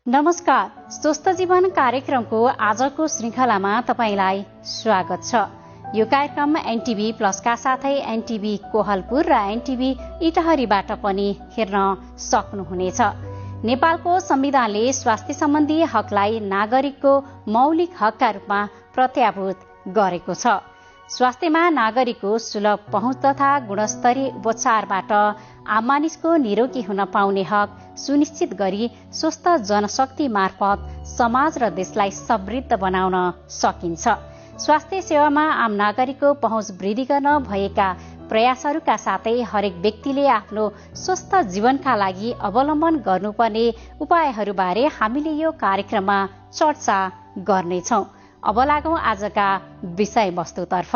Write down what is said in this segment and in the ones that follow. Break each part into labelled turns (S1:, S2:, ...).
S1: नमस्कार, स्वस्थ जीवन कार्यक्रमको आजको श्रृंखलामा तपाईलाई स्वागत छ। यो कार्यक्रम एनटिभी प्लसका साथै एनटिभी कोहलपुर र एनटिभी इटहरीबाट पनि हेर्न सक्नुहुनेछ। नेपालको संविधानले स्वास्थ्य सम्बन्धी हकलाई नागरिकको मौलिक हकका रूपमा प्रत्याभूत गरेको छ। स्वास्थ्यमा नागरिकको सुलभ पहुँच तथा गुणस्तरीय उपचारबाट आम मानिसको निरोगी हुन पाउने हक सुनिश्चित गरी स्वस्थ जनशक्ति मार्फत समाज र देशलाई समृद्ध बनाउन सकिन्छ। स्वास्थ्य सेवामा आम नागरिकको पहुँच वृद्धि गर्न भएका प्रयासहरूका साथै हरेक व्यक्तिले आफ्नो स्वस्थ जीवनका लागि अवलम्बन गर्नुपर्ने उपायहरूबारे हामीले यो कार्यक्रममा चर्चा गर्नेछौं। अब लागौं आजका विषयवस्तुतर्फ।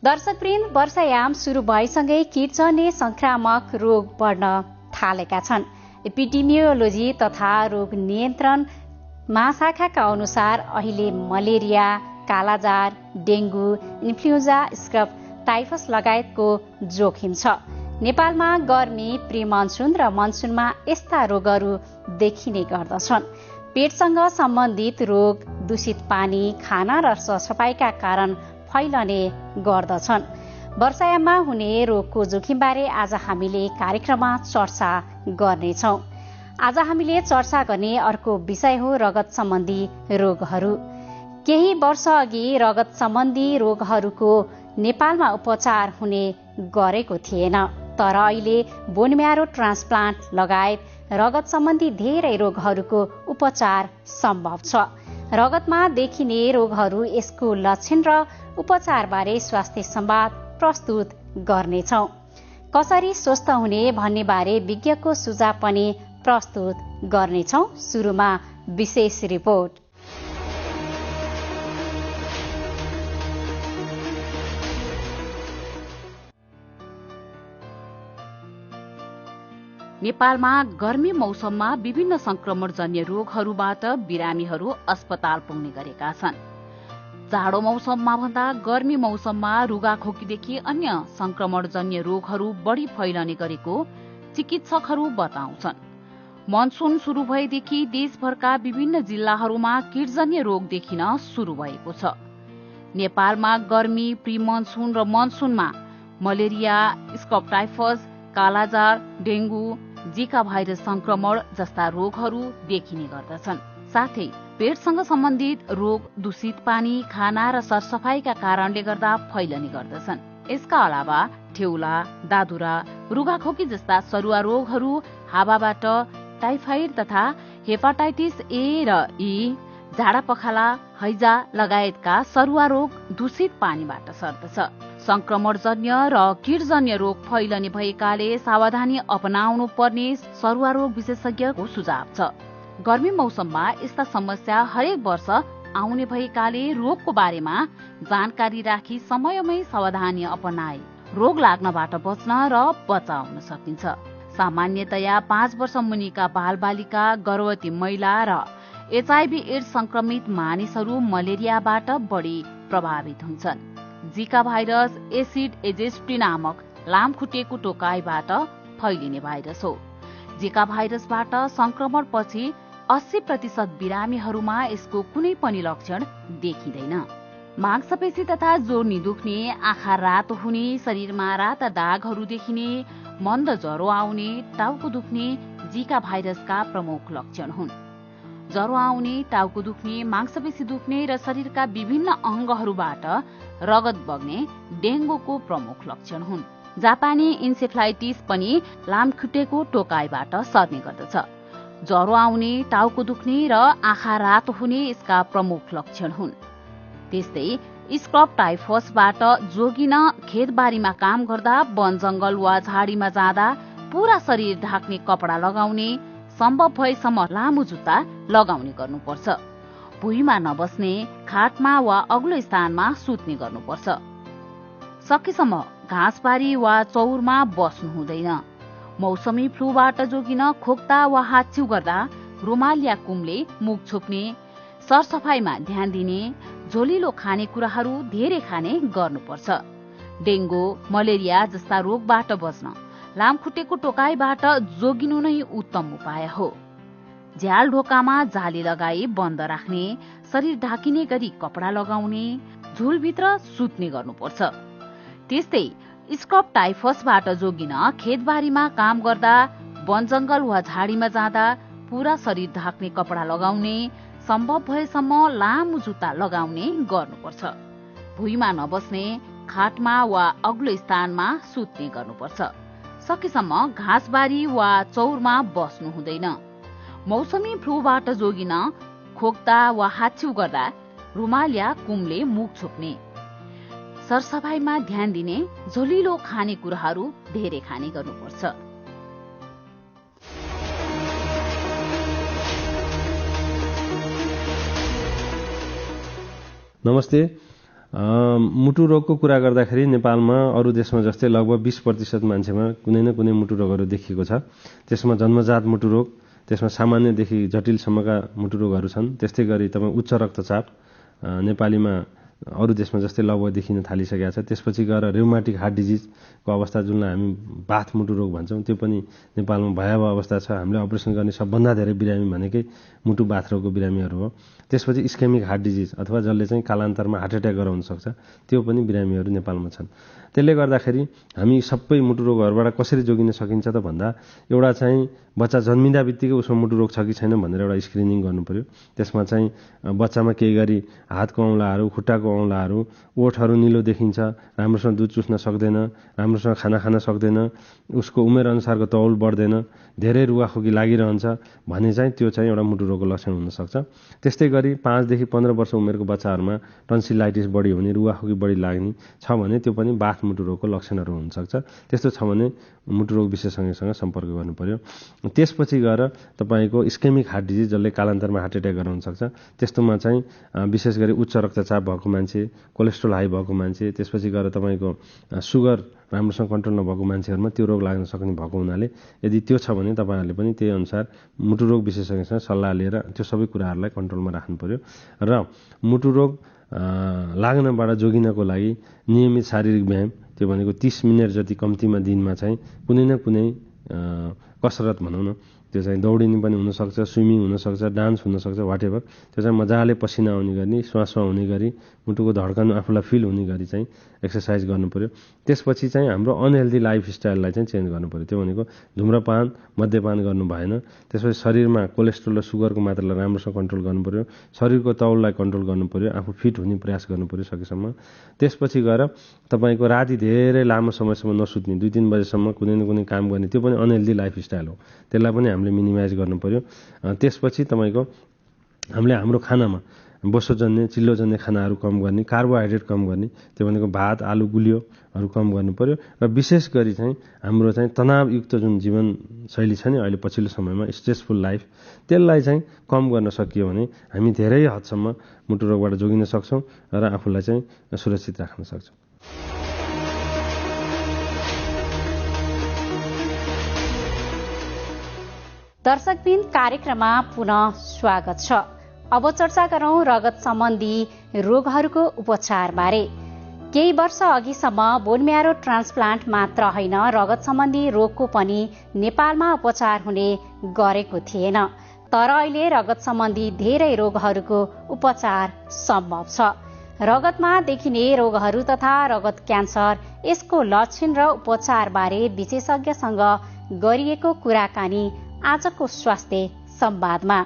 S1: दर्शकवृन्द, वर्षायाम शुरू भएसँगै किटजन्य संक्रामक रोग बढ्न थालेका छन्। एपिडेमियोलोजी तथा रोग नियन्त्रण महाशाखाका अनुसार अहिले malaria, kala azar, dengue, influenza, scrub typhus लगायतको जोखिम छ। नेपालमा गर्मी, प्री मनसुन र मनसुनमा यस्ता रोगहरू देखिने गर्दछन्। पेटसँग सम्बन्धित रोग दूषित पानी, खाना र सरसफाइका कारण फैलने गर्दछन्। वर्षायाममा हुने रोगको जोखिमबारे आज हामीले कार्यक्रममा चर्चा गर्नेछौं। आज हामीले चर्चा गर्ने अर्को विषय हो रगत सम्बन्धी रोगहरू। केही वर्ष अघि रगत सम्बन्धी रोगहरूको नेपालमा उपचार हुने गरेको थिएन, तर अहिले बोन म्यारो ट्रान्सप्लान्ट लगायत रगत सम्बन्धी धेरै रोगहरूको उपचार सम्भव छ। रगतमा देखिने रोगहरू, यसको लक्षण र उपचारबारे स्वास्थ्य संवाद प्रस्तुत गर्नेछौं। कसरी स्वस्थ हुने भन्ने बारे विज्ञको सुझाव पनि प्रस्तुत गर्नेछौं। सुरुमा विशेष रिपोर्ट।
S2: नेपालमा गर्मी मौसममा विभिन्न संक्रमणजन्य रोगहरूबाट बिरामीहरू अस्पताल पुग्ने गरेका छन्। जाडो मौसममा भन्दा गर्मी मौसममा रुगाखोकीदेखि अन्य संक्रमणजन्य रोगहरू बढ़ी फैलने गरेको चिकित्सकहरू बताउँछन्। मनसुन शुरू भएदेखि देशभरका विभिन्न जिल्लाहरूमा किटजन्य रोग देखिन शुरू भएको छ। नेपालमा गर्मी, प्री मनसुन र मनसुनमा malaria, scrub typhus, kala azar, dengue, zika virus संक्रमण जस्ता रोगहरू देखिने गर्दछन्। साथै पेटसँग सम्बन्धित रोग दूषित पानी, खाना र सरसफाइका कारणले गर्दा फैलने गर्दछन्। यसका अलावा ठेउला, दादुरा, रुगाखोकी जस्ता सरुवा रोगहरू हावाबाट टाइफाइड तथा हेपाटाइटिस ए र ई, झाडा पखाला, हैजा लगायतका सरुवा रोग दूषित पानीबाट सर्दछ। संक्रमणजन्य र किटजन्य रोग फैलने भएकाले सावधानी अपनाउनु पर्ने सरुवा रोग विशेषज्ञको सुझाव छ। गर्मी मौसममा यस्ता समस्या हरेक वर्ष आउने भएकाले रोगको बारेमा जानकारी राखी समयमै सावधानी अपनाए रोग लाग्नबाट बच्न र बचाउन सकिन्छ। सामान्यतया 5 वर्ष मुनिका बालबालिका, गर्भवती महिला र एचआईभी एड्स संक्रमित मानिसहरू मलेरियाबाट बढ़ी प्रभावित हुन्छन्। जिका भाइरस एसिड एजेस्टी नामक लामखुट्टेको टोकाइबाट फैलिने भाइरस हो। जिका भाइरसबाट संक्रमण पछि 80% बिरामीहरूमा यसको कुनै पनि लक्षण देखिँदैन। मांसपेशी तथा जोर्नी दुख्ने, आँखा रातो हुने, शरीरमा राता दागहरू देखिने, मन्द ज्वरो आउने, टाउको दुख्ने जिका भाइरसका प्रमुख लक्षण हुन्। ज्वरो आउने, टाउको दुख्ने, मांसपेशी दुख्ने र शरीरका विभिन्न अंगहरूबाट रगत बग्ने डेंगूको प्रमुख लक्षण हुन्। जापानी इन्सेफ्लाइटिस पनि लामखुट्टेको टोकाइबाट सर्ने गर्दछ। ज्वरो आउने, टाउको दुख्ने र आँखा रातो हुने यसका प्रमुख लक्षण हुन्। त्यस्तै स्क्रब टाइफसबाट जोगिन खेतबारीमा काम गर्दा, वन जंगल वा झाडीमा जाँदा पूरा शरीर ढाक्ने कपडा लगाउने, सम्भव भएसम्म लामो जुत्ता लगाउने गर्नुपर्छ। भुइँमा नबस्ने, खाटमा वा अग्लो स्थानमा सुत्ने गर्नुपर्छ। सकेसम्म घाँसबारी वा चौरमा बस्नु हुँदैन। मौसमी फ्लूबाट जोगिन खोक्दा वा हाच्छिउ गर्दा रुमाल या कुमले मुख छोप्ने, सरसफाईमा ध्यान दिने, झोलिलो खानेकुराहरू धेरै खाने गर्नुपर्छ। डेंगू, मलेरिया जस्ता रोगबाट बच्न लामखुट्टेको टोकाइबाट जोगिनु नै उत्तम उपाय हो। झ्याल ढोकामा जाली लगाई बन्द राख्ने, शरीर ढाकिने गरी कपडा लगाउने, झुलभित्र सुत्ने गर्नुपर्छ। त्यस्तै स्क्रब टाइफसबाट जोगिन खेतबारीमा काम गर्दा, वन जंगल वा झाडीमा जाँदा पूरा शरीर ढाक्ने कपडा लगाउने, सम्भव भएसम्म लामो जुत्ता लगाउने गर्नुपर्छ। भुइँमा नबस्ने, खाटमा वा अग्लो स्थानमा सुत्ने गर्नुपर्छ। सकेसम्म घाँसबारी वा चौरमा बस्नु हुँदैन। मौसमी फ्लूबाट जोगिन खोक्दा वा हाच्छिउ गर्दा रुमाल या कुमले मुख छोप्ने, सरसफाईमा ध्यान दिने, झोलिलो खानेकुराहरू धेरै खाने गर्नुपर्छ।
S3: नमस्ते। मुटु रोगको कुरा गर्दाखेरि नेपालमा अरू देशमा जस्तै लगभग 20% मान्छेमा कुनै न कुनै मुटु रोगहरू देखिएको छ। त्यसमा जन्मजात मुटु रोग, त्यसमा सामान्यदेखि जटिलसम्मका मुटु रोगहरू छन्। त्यस्तै गरी तपाईँ उच्च रक्तचाप नेपालीमा अरू देशमा जस्तै लगभग देखिन थालिसकेका छ। त्यसपछि गएर र्युमाटिक हार्ट डिजिजको अवस्था, जुनलाई हामी बाथ मुटु रोग भन्छौँ, त्यो पनि नेपालमा भयावह अवस्था छ। हामीले अपरेसन गर्ने सबभन्दा धेरै बिरामी भनेकै मुटु बाथ रोगको बिरामीहरू हो। त्यसपछि इस्केमिक हार्ट डिजिज अथवा जसले चाहिँ कालान्तरमा हार्ट एट्याक गराउन सक्छ, त्यो पनि बिरामीहरू नेपालमा छन्। त्यसले गर्दाखेरि हामी सबै मुटु रोगहरूबाट कसरी जोगिन सकिन्छ त भन्दा, एउटा चाहिँ बच्चा जन्मिँदा बित्तिकै उसमा मुटु रोग छ कि छैन भनेर एउटा स्क्रिनिङ गर्नु पर्यो। त्यसमा चाहिँ बच्चामा केही गरी हातको औँलाहरू, खुट्टाको औँलाहरू, ओठहरू निलो देखिन्छ, राम्रोसँग दुध चुस्न सक्दैन, राम्रोसँग खाना खान सक्दैन, उसको उमेर अनुसारको तौल बढ्दैन, धेरै रुवाखोकी लागिरहन्छ भने चाहिँ त्यो चाहिँ एउटा मुटु रोगको लक्षण हुनसक्छ। त्यस्तै गरी 5 देखि 15 वर्ष उमेरको बच्चाहरूमा टन्सिलाइटिस बढी हुने, रुवाखोकी बढी लाग्ने छ भने त्यो पनि बाथ मुटु रोगको लक्षणहरू हुनसक्छ। त्यस्तो छ भने मुटु रोग विशेषज्ञसँग सम्पर्क गर्नु पर्यो। त्यसपछि गएर तपाईँको इस्केमिक हार्ट डिजिज, जसले कालान्तरमा हार्ट एट्याक गराउन सक्छ, त्यस्तोमा चाहिँ विशेष गरी उच्च रक्तचाप भएको मान्छे, कोलेस्ट्रोल हाई भएको मान्छे, त्यसपछि गएर तपाईँको सुगर राम्रोसँग कन्ट्रोल नभएको मान्छेहरूमा त्यो रोग लाग्न सक्ने भएको हुनाले यदि त्यो छ भने तपाईँहरूले पनि त्यही अनुसार मुटु रोग विशेषज्ञसँग सल्लाह लिएर त्यो सबै कुराहरूलाई कन्ट्रोलमा राख्नु पर्यो। र मुटु रोग लाग्नबाट जोगिनको लागि नियमित शारीरिक व्यायाम, त्यो भनेको 30 मिनट जति कम्तीमा दिनमा चाहिँ कुनै न कुनै कसरत भनौँ न, त्यो चाहिँ दौडिने पनि हुनसक्छ, स्विमिङ हुनसक्छ, डान्स हुनसक्छ, वाटेभर, त्यो चाहिँ मजाले पसिना आउने गरी, श्वास हुने गरी, मुटुको धड्कन आफूलाई फिल हुने गरी चाहिँ एक्सर्साइज गर्नु पर्यो। त्यसपछि चाहिँ हाम्रो अनहेल्दी लाइफस्टाइललाई चाहिँ चेन्ज गर्नु पर्यो। त्यो भनेको धुम्रपान, मद्यपान गर्नु भएन। त्यसपछि शरीरमा कोलेस्ट्रोल र सुगरको मात्रालाई राम्रोसँग कन्ट्रोल गर्नु पर्यो, शरीरको तौललाई कन्ट्रोल गर्नु पर्यो, आफू फिट हुने प्रयास गर्नु पर्यो सकेसम्म। त्यसपछि गएर तपाईँको राति धेरै लामो समयसम्म नसुत्ने, 2-3 बजेसम्म कुनै न कुनै काम गर्ने, त्यो पनि अनहेल्दी लाइफस्टाइल हो। त्यसलाई पनि हामीले मिनिमाइज गर्नु पर्यो। त्यसपछि तपाईँको हामीले हाम्रो खानामा बोसोजन्य, चिल्लोजन्य खानाहरू कम गर्ने, कार्बोहाइड्रेट कम गर्ने, त्यो भनेको भात, आलु, गुलियोहरू कम गर्नु पर्यो। र विशेष गरी चाहिँ हाम्रो चाहिँ तनावयुक्त जुन जीवनशैली छ नि अहिले पछिल्लो समयमा, स्ट्रेसफुल लाइफ, त्यसलाई चाहिँ कम गर्न सकियो भने हामी धेरै हदसम्म मुटु रोगबाट जोगिन सक्छौँ र आफूलाई चाहिँ सुरक्षित राख्न सक्छौँ।
S1: दर्शकबिन, कार्यक्रममा पुनः स्वागत छ। अब चर्चा गरौं रगत सम्बन्धी रोगहरूको उपचारबारे। केही वर्ष अघिसम्म बोन म्यारो ट्रान्सप्लान्ट मात्र होइन, रगत सम्बन्धी रोगको पनि नेपालमा उपचार हुने गरेको थिएन। तर अहिले रगत सम्बन्धी धेरै रोगहरूको उपचार सम्भव छ। रगतमा देखिने रोगहरू तथा रगत क्यान्सर, यसको लक्षण र उपचारबारे विशेषज्ञसँग गरिएको कुराकानी आजको स्वास्थ्य संवादमा।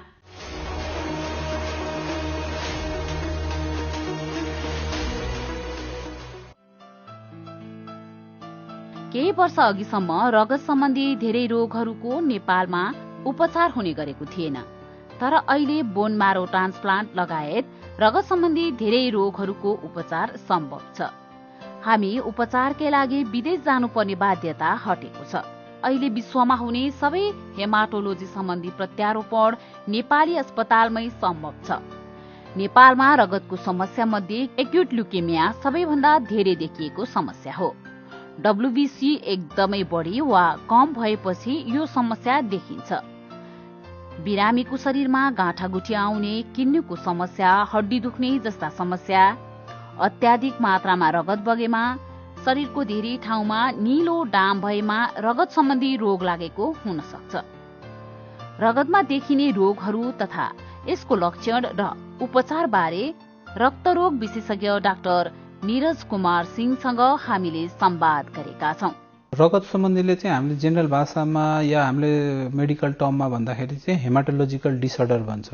S2: केही वर्ष अघिसम्म रगत सम्बन्धी धेरै रोगहरूको नेपालमा उपचार हुने गरेको थिएन। तर अहिले बोन म्यारो ट्रान्सप्लान्ट लगायत रगत सम्बन्धी धेरै रोगहरूको उपचार सम्भव छ। हामी उपचारकै लागि विदेश जानुपर्ने बाध्यता हटेको छ। अहिले विश्वमा हुने सबै हेमाटोलोजी सम्बन्धी प्रत्यारोपण नेपाली अस्पतालमै सम्भव छ। नेपालमा रगतको समस्या मध्ये एक्युट ल्युकेमिया सबैभन्दा धेरै देखिएको समस्या हो। WBC एकदमै बढी वा कम भएपछि यो समस्या देखिन्छ। बिरामीको शरीरमा गाँठागुठी आउने, किन्नुको समस्या, हड्डी दुख्ने जस्ता समस्या, अत्याधिक मात्रामा रगत बगेमा, शरीरको धेरै ठाउँमा नीलो डाम भएमा रगत सम्बन्धी रोग लागेको हुन सक्छ। रगतमा देखिने रोगहरू तथा यसको लक्षण र उपचार बारे रक्तरोग विशेषज्ञ डाक्टर नीरज कुमार सिंहसँग हामीले संवाद गरेका छौं।
S4: रगत सम्बन्धीले चाहिँ हामीले जेनरल भाषामा या हामीले मेडिकल टर्ममा भन्दाखेरि चाहिँ हेमाटोलोजिकल डिसअर्डर भन्छ।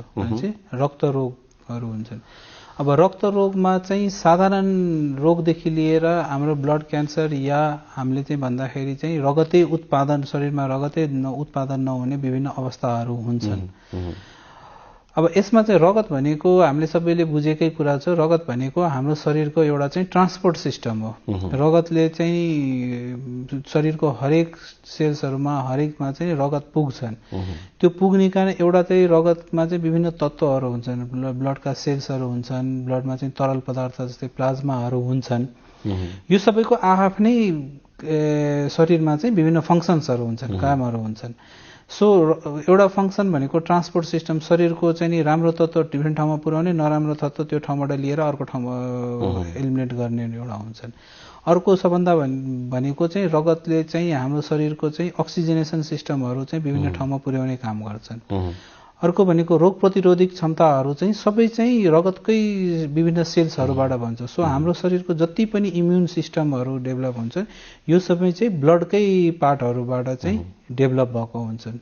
S4: रक्तरोगहरू हुन्छन्। अब रक्तरोगमा चाहिँ साधारण रोगदेखि लिएर हाम्रो ब्लड क्यान्सर या हामीले चाहिँ भन्दाखेरि चाहिँ रगतै उत्पादन, शरीरमा रगतै उत्पादन नहुने विभिन्न अवस्थाहरू हुन्छन्। अब यसमा चाहिँ रगत भनेको हामीले सबैले बुझेकै कुरा छ। रगत भनेको हाम्रो शरीरको एउटा चाहिँ ट्रान्सपोर्ट सिस्टम हो। रगतले चाहिँ शरीरको हरेक सेल्सहरूमा हरेकमा चाहिँ रगत पुग्छन्। त्यो पुग्ने कारण एउटा चाहिँ रगतमा चाहिँ विभिन्न तत्त्वहरू हुन्छन्। ब्लडका सेल्सहरू हुन्छन्, ब्लडमा चाहिँ तरल पदार्थ जस्तै प्लाज्माहरू हुन्छन्। यो सबैको आफ्नै शरीरमा चाहिँ विभिन्न फङ्सन्सहरू हुन्छन्, कामहरू हुन्छन्। सो एउटा फङ्सन भनेको ट्रान्सपोर्ट सिस्टम, शरीरको चाहिँ नि राम्रो तत्त्व डिफ्रेन्ट ठाउँमा पुर्याउने, नराम्रो तत्त्व त्यो ठाउँबाट लिएर अर्को ठाउँमा एलिमिनेट गर्ने एउटा हुन्छन्। अर्को सबभन्दा भनेको चाहिँ रगतले चाहिँ हाम्रो शरीरको चाहिँ अक्सिजनेसन सिस्टमहरू चाहिँ विभिन्न ठाउँमा पुर्याउने काम गर्छन्। अर्को भनेको रोग प्रतिरोधक क्षमताहरू चाहिँ सबै चाहिँ रगतकै विभिन्न सेल्सहरूबाट भन्छ। सो हाम्रो शरीरको जति पनि इम्युन सिस्टमहरू डेभलप हुन्छ यो सबै चाहिँ ब्लडकै पार्टहरूबाट चाहिँ डेभलप भएको हुन्छन्।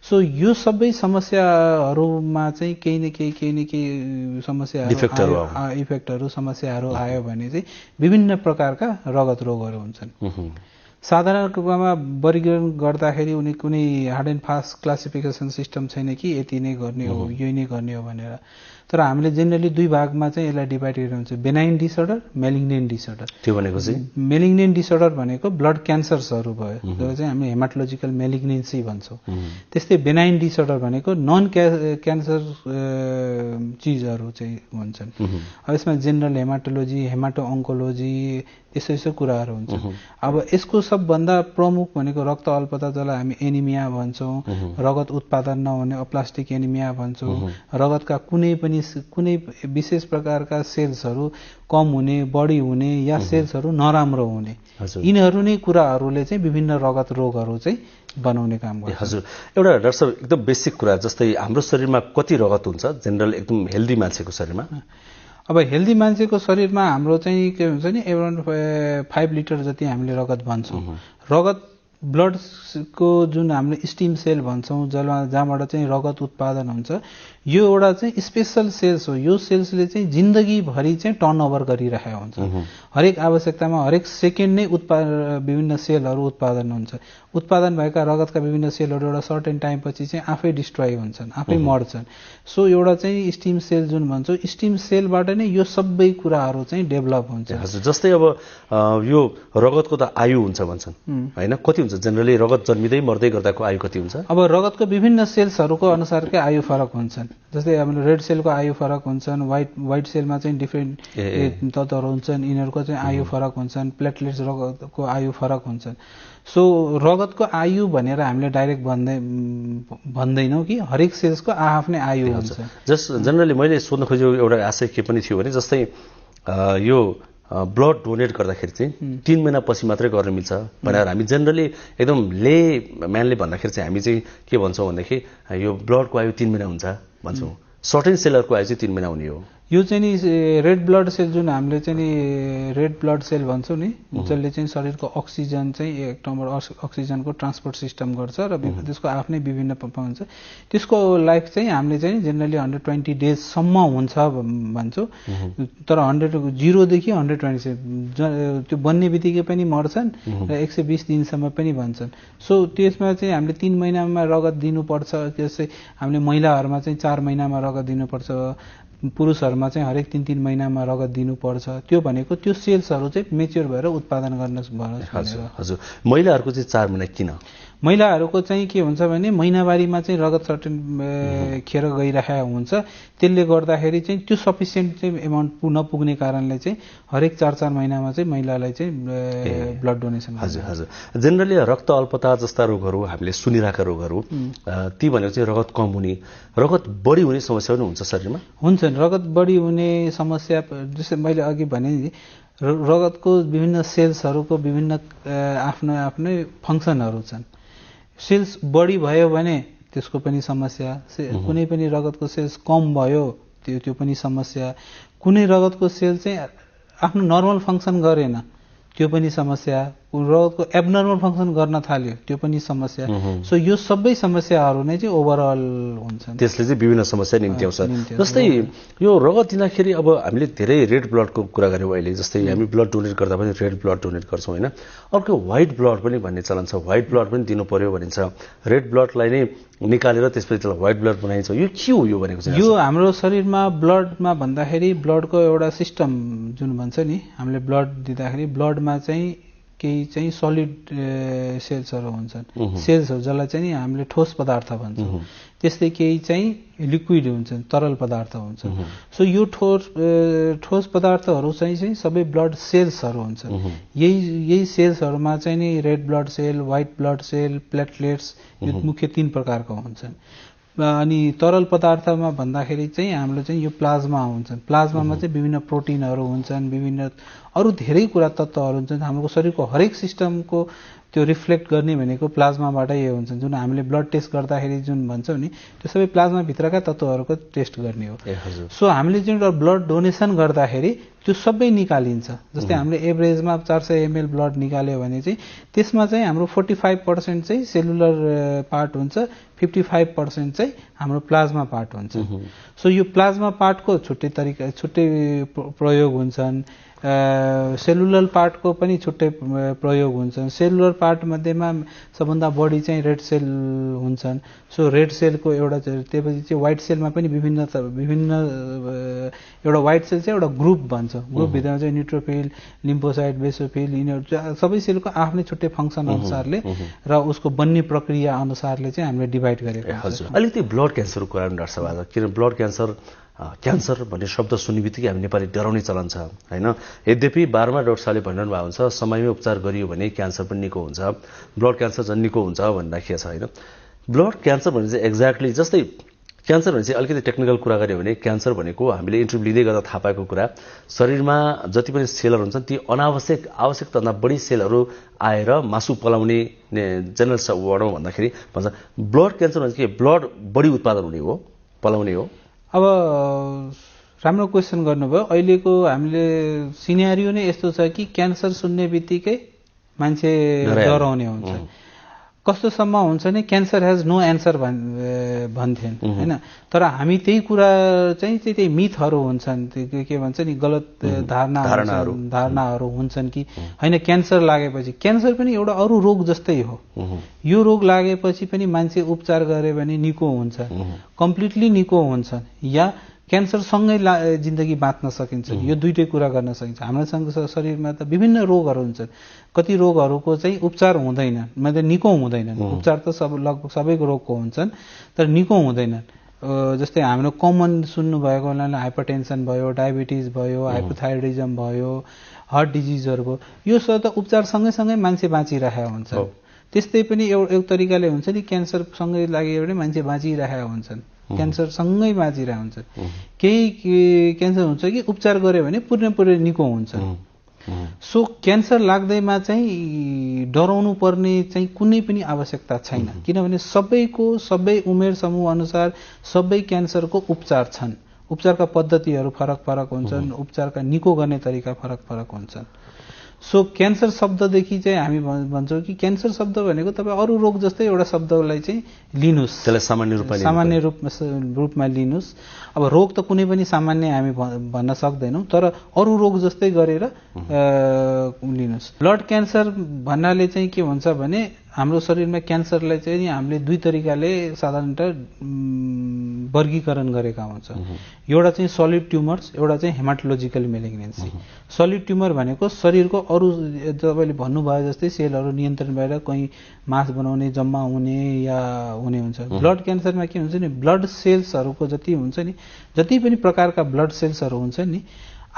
S4: सो यो सबै समस्याहरूमा चाहिँ केही न केही समस्याहरू समस्याहरू आयो भने चाहिँ विभिन्न प्रकारका रगत रोगहरू हुन्छन्। साधारण रूपमा वर्गीकरण गर्दाखेरि उनी कुनै hard and fast classification system छैन कि यति नै गर्ने हो, यही नै गर्ने हो भनेर। तर हामीले जेनरली दुई भागमा चाहिँ यसलाई डिभाइड गरेर हुन्छ, बेनाइन डिसअर्डर, मेलिग्नेन्ट डिसअर्डर।
S3: त्यो भनेको चाहिँ
S4: मेलिग्नेन्ट डिसअर्डर भनेको ब्लड क्यान्सर्सहरू भयो, जो चाहिँ हामी हेमाटोलोजिकल मेलिग्नेन्सी भन्छौँ। त्यस्तै बेनाइन डिसअर्डर भनेको नन क्यान्सर चिजहरू चाहिँ हुन्छन्। अब यसमा जेनरल हेमाटोलोजी, हेमाटो अङ्कोलोजी यस्तो कुराहरू हुन्छन्। अब यसको सबभन्दा प्रमुख भनेको रक्त अल्पता, जसलाई हामी एनिमिया भन्छौँ, रगत उत्पादन नहुने अप्लास्टिक एनिमिया भन्छौँ, रगतका कुनै विशेष प्रकारका सेल्सहरू कम हुने, बढी हुने या सेल्सहरू नराम्रो हुने, यिनीहरू नै कुराहरूले चाहिँ विभिन्न रगत रोगहरू चाहिँ बनाउने काम गर्छ।
S3: हजुर, एउटा डाक्टर साहब एकदम बेसिक कुरा, जस्तै हाम्रो शरीरमा कति रगत हुन्छ जेनरल एकदम हेल्दी मान्छेको शरीरमा?
S4: अब हेल्दी मान्छेको शरीरमा हाम्रो चाहिँ के हुन्छ नि, एराउन्ड 5 लिटर जति हामीले रगत भन्छौँ। रगत ब्लडको जुन हामीले स्टिम सेल भन्छौँ, जहाँबाट चाहिँ रगत उत्पादन हुन्छ, यो एउटा चाहिँ स्पेसल सेल्स हो। यो सेल्सले चाहिँ जिन्दगीभरि चाहिँ टर्नओभर गरिरहेको हुन्छ। हरेक आवश्यकतामा हरेक सेकेन्ड नै विभिन्न सेलहरू उत्पादन हुन्छ। उत्पादन भएका रगतका विभिन्न सेलहरू एउटा सर्टेन टाइम पछि चाहिँ आफै डिस्ट्रोय हुन्छन्, आफै मर्छन्। सो एउटा चाहिँ स्टिम सेल जुन भन्छौँ, स्टिम सेलबाट नै यो सबै कुराहरू चाहिँ डेभलप हुन्छ।
S3: हजुर, जस्तै अब यो रगतको त आयु हुन्छ भन्छन् होइन, कति हुन्छ जेनरली रगत जन्मिँदै मर्दै गर्दाको आयु कति हुन्छ?
S4: अब रगतको विभिन्न सेल्सहरूको अनुसारकै आयु फरक हुन्छन्। जस्तै हाम्रो रेड सेलको आयु फरक हुन्छन्, व्हाइट सेलमा चाहिँ डिफ्रेन्ट तत्त्वहरू हुन्छन्, यिनीहरूको चाहिँ आयु फरक हुन्छन्, प्लेटलेट्स रगतको आयु फरक हुन्छन्। सो रगतको आयु भनेर हामीले डाइरेक्ट भन्दैनौँ कि हरेक सेल्सको आफ्नै आयु हुन्छ।
S3: जस्ट जेनरली मैले सोध्न खोजेको एउटा आशय के पनि थियो भने, जस्तै यो ब्लड डोनेट गर्दाखेरि चाहिँ 3 महिना पछि मात्रै गर्न मिल्छ भनेर हामी जेनरली एकदम ले म्यानले भन्दाखेरि चाहिँ हामी चाहिँ के भन्छौँ भनेदेखि यो ब्लडको आयु 3 महिना हुन्छ भन्छौँ, सर्टेन सेलरको आयु चाहिँ 3 महिना हुने हो।
S4: यो चाहिँ नि रेड ब्लड सेल जुन हामीले चाहिँ नि रेड ब्लड सेल भन्छौँ नि, जसले चाहिँ शरीरको अक्सिजन चाहिँ एक नम्बर अक्सिजनको ट्रान्सपोर्ट सिस्टम गर्छ र त्यसको आफ्नै विभिन्न हुन्छ। त्यसको लाइफ चाहिँ हामीले चाहिँ जेनरली 120 डेजसम्म हुन्छ भन्छौँ, तर 0 देखि 120 त्यो बन्ने बित्तिकै पनि मर्छन् र 120 दिनसम्म पनि भन्छन्। सो त्यसमा चाहिँ हामीले 3 महिनामा रगत दिनुपर्छ, त्यसै हामीले महिलाहरूमा चाहिँ 4 महिनामा रगत दिनुपर्छ, पुरुषहरूमा चाहिँ हरेक 3-3 महिनामा रगत दिनुपर्छ। त्यो भनेको त्यो सेल्सहरू चाहिँ मेच्योर भएर उत्पादन गर्न भन्छ।
S5: हजुर, महिलाहरूको चाहिँ 4 महिना किन?
S4: महिलाहरूको चाहिँ के हुन्छ भने महिनावारीमा चाहिँ रगत सर्टेन खेर गइरहेको हुन्छ, त्यसले गर्दाखेरि चाहिँ त्यो सफिसियन्ट चाहिँ एमाउन्ट नपुग्ने कारणले चाहिँ हरेक 4-4 महिनामा चाहिँ महिलालाई चाहिँ ब्लड डोनेसन।
S5: हजुर हजुर, जेनरली रक्त अल्पता जस्ता रोगहरू हामीले सुनिरहेका रोगहरू ती भनेको चाहिँ रगत कम हुने, रगत बढी हुने समस्या पनि हुन्छ शरीरमा?
S4: हुन्छन्, रगत बढी हुने समस्या जस्तै मैले अघि भने रगतको विभिन्न सेल्सहरूको विभिन्न आफ्नो आफ्नै फङ्सनहरू छन्। सेल्स बढी भयो भने त्यसको पनि समस्या, कुनै पनि रगतको सेल्स कम भयो त्यो पनि समस्या, कुनै रगतको सेल चाहिँ आफ्नो नर्मल फङ्सन गरेन त्यो पनि समस्या, रगतको एबनर्मल फङ्सन गर्न थाल्यो त्यो पनि समस्या। सो यो सबै समस्याहरू नै चाहिँ ओभरअल हुन्छन्,
S5: त्यसले चाहिँ विभिन्न समस्या निम्ति आउँछ। जस्तै यो रगत दिँदाखेरि अब हामीले धेरै रेड ब्लडको कुरा गऱ्यौँ अहिले, जस्तै हामी ब्लड डोनेट गर्दा पनि रेड ब्लड डोनेट गर्छौँ होइन, अर्को व्हाइट ब्लड पनि भन्ने चलन छ, व्हाइट ब्लड पनि दिनु पर्यो भनिन्छ, रेड ब्लडलाई नै निकालेर त्यसपछि त्यसलाई व्हाइट ब्लड बनाइन्छ, यो के हो यो भनेको चाहिँ?
S4: यो हाम्रो शरीरमा ब्लडमा भन्दाखेरि ब्लडको एउटा सिस्टम जुन भन्छ नि, हामीले ब्लड दिँदाखेरि ब्लडमा चाहिँ केही चाहिँ सलिड सेल्सहरू हुन्छन्, सेल्सहरू जसलाई चाहिँ हामीले ठोस पदार्थ भन्छौँ, त्यस्तै केही चाहिँ लिक्विड हुन्छन्, तरल पदार्थ हुन्छन्। सो यो ठोस पदार्थहरू चाहिँ सबै ब्लड सेल्सहरू हुन्छन्। यही सेल्सहरूमा चाहिँ नि red blood cell, white blood cell, platelets, यो मुख्य 3 प्रकारको हुन्छन्। अनि तरल पदार्थमा भन्दाखेरि चाहिँ हाम्रो चाहिँ यो प्लाज्मा हुन्छन्, प्लाज्मामा चाहिँ विभिन्न प्रोटिनहरू हुन्छन्, विभिन्न अरू धेरै कुरा तत्त्वहरू हुन्छन्। हाम्रो शरीरको हरेक सिस्टमको त्यो रिफ्लेक्ट गर्ने भनेको प्लाज्माबाटै यो हुन्छन्। जुन हामीले ब्लड टेस्ट गर्दाखेरि जुन भन्छौँ नि, त्यो सबै प्लाज्माभित्रका तत्त्वहरूको टेस्ट गर्ने हो। सो हामीले जुन ब्लड डोनेसन गर्दाखेरि त्यो सबै निकालिन्छ। जस्तै हामीले एभरेजमा 400 ml ब्लड निकाल्यो भने चाहिँ त्यसमा चाहिँ हाम्रो 45% चाहिँ सेलुलर पार्ट हुन्छ, 55% चाहिँ हाम्रो प्लाज्मा पार्ट हुन्छ। सो यो प्लाज्मा पार्टको छुट्टै तरिका छुट्टै प्रयोग हुन्छन्, सेलुलर पार्टको पनि छुट्टै प्रयोग हुन्छन्। सेलुलर पार्ट मध्येमा सबभन्दा बढी चाहिँ रेड सेल हुन्छन्। सो रेड सेलको एउटा त्यसपछि चाहिँ व्हाइट सेलमा पनि विभिन्न एउटा व्हाइट सेल चाहिँ एउटा ग्रुप भन्छ, ग्रुपभित्रमा चाहिँ न्युट्रोफिल, लिम्फोसाइट, बेसोफिल, यिनीहरू सबै सेलको आफ्नै छुट्टै फङ्सन अनुसारले र उसको बन्ने प्रक्रिया अनुसारले चाहिँ हामीले डिभाइड गरेको हुन्छ।
S5: हजुर, अलिकति ब्लड क्यान्सरको कुरा पनि डाक्टर साहब आज, किन ब्लड क्यान्सर भन्ने शब्द सुन्ने बित्तिकै हामी नेपाली डराउने चलन छ होइन। यद्यपि बारमा डाक्टर साहबले भनिरहनु भएको हुन्छ समयमै उपचार गरियो भने क्यान्सर पनि निको हुन्छ, ब्लड क्यान्सर झन् निको हुन्छ भनिराखिएको छ होइन। ब्लड क्यान्सर भने चाहिँ एक्ज्याक्टली जस्तै क्यान्सर भने चाहिँ अलिकति टेक्निकल कुरा गऱ्यो भने क्यान्सर भनेको हामीले इन्टरभ्यू लिँदै गर्दा थाहा पाएको कुरा, शरीरमा जति पनि सेलहरू हुन्छन् ती आवश्यकभन्दा बढी सेलहरू आएर मासु पलाउने जेनरल वर्डमा भन्दाखेरि भन्छ ब्लड क्यान्सर भने के ब्लड बढी उत्पादन हुने हो, पलाउने हो?
S4: अब राम्रो क्वेसन गर्नुभयो। अहिलेको हामीले सिनेरियो नै यस्तो छ कि क्यान्सर सुन्ने बित्तिकै मान्छे डराउने हुन्छ। कस्तोसम्म हुन्छ नि, क्यान्सर हेज नो एन्सर भन्थेन होइन, तर हामी त्यही कुरा चाहिँ त्यही मिथहरू हुन्छन्, के भन्छ नि, गलत धारणाहरू हुन्छन् कि होइन क्यान्सर लागेपछि क्यान्सर पनि एउटा अरू रोग जस्तै हो, यो रोग लागेपछि पनि मान्छे उपचार गरे भने निको हुन्छ, कम्प्लिटली निको हुन्छ, या क्यान्सरसँगै जिन्दगी बाँच्न सकिन्छ। यो दुईटै कुरा गर्न सकिन्छ। हाम्रो शरीरमा त विभिन्न रोगहरू हुन्छन्, कति रोगहरूको चाहिँ उपचार हुँदैन, मतलब निको हुँदैनन्। उपचार त लगभग सबैको रोगको हुन्छन् तर निको हुँदैनन्। जस्तै हाम्रो कमन सुन्नुभएको हुनाले हाइपरटेन्सन भयो, डायबिटिज भयो, हाइपोथाइरोइडिजम भयो, हार्ट डिजिजहरूको, यो सब त उपचार सँगै मान्छे बाँचिरहेका हुन्छ। त्यस्तै पनि एउटा तरिकाले हुन्छ नि, क्यान्सरसँगै लाग्यो भने मान्छे बाँचिरहेका हुन्छन्, क्यान्सर सँगै बाँचिरहेको हुन्छ। केही क्यान्सर हुन्छ कि उपचार गर्यो भने पूर्ण निको हुन्छ। सो क्यान्सर लाग्दैमा चाहिँ डराउनु पर्ने चाहिँ कुनै पनि आवश्यकता छैन, किनभने सबै उमेर समूह अनुसार सबै क्यान्सरको उपचार छन्। उपचारका पद्धतिहरू फरक फरक हुन्छन्, उपचारका निको गर्ने तरिका फरक फरक हुन्छन्। सो क्यान्सर शब्ददेखि चाहिँ हामी भन्छौँ कि क्यान्सर शब्द भनेको तपाईँ अरू रोग जस्तै एउटा शब्दलाई चाहिँ लिनुहोस्,
S5: त्यसलाई सामान्य
S4: रूपमा लिनुहोस्। अब रोग त कुनै पनि सामान्य हामी भन्न सक्दैनौँ, तर अरू रोग जस्तै गरेर लिनुहोस्। ब्लड क्यान्सर भन्नाले चाहिँ के हुन्छ भने हाम्रो शरीरमा क्यान्सरलाई चाहिँ हामीले दुई तरिकाले साधारणतः वर्गीकरण गरेका हुन्छ। एउटा चाहिँ सलिड ट्युमर्स, एउटा चाहिँ हेमाटोलोजिकल मेलिग्नेन्सी। सलिड ट्युमर भनेको शरीरको अरू तपाईँले भन्नुभयो जस्तै सेलहरू नियन्त्रण भएर कहीँ मास बनाउने, जम्मा हुने या हुने हुन्छ। ब्लड क्यान्सरमा के हुन्छ नि, ब्लड सेल्सहरूको जति हुन्छ नि, जति पनि प्रकारका ब्लड सेल्सहरू हुन्छ नि,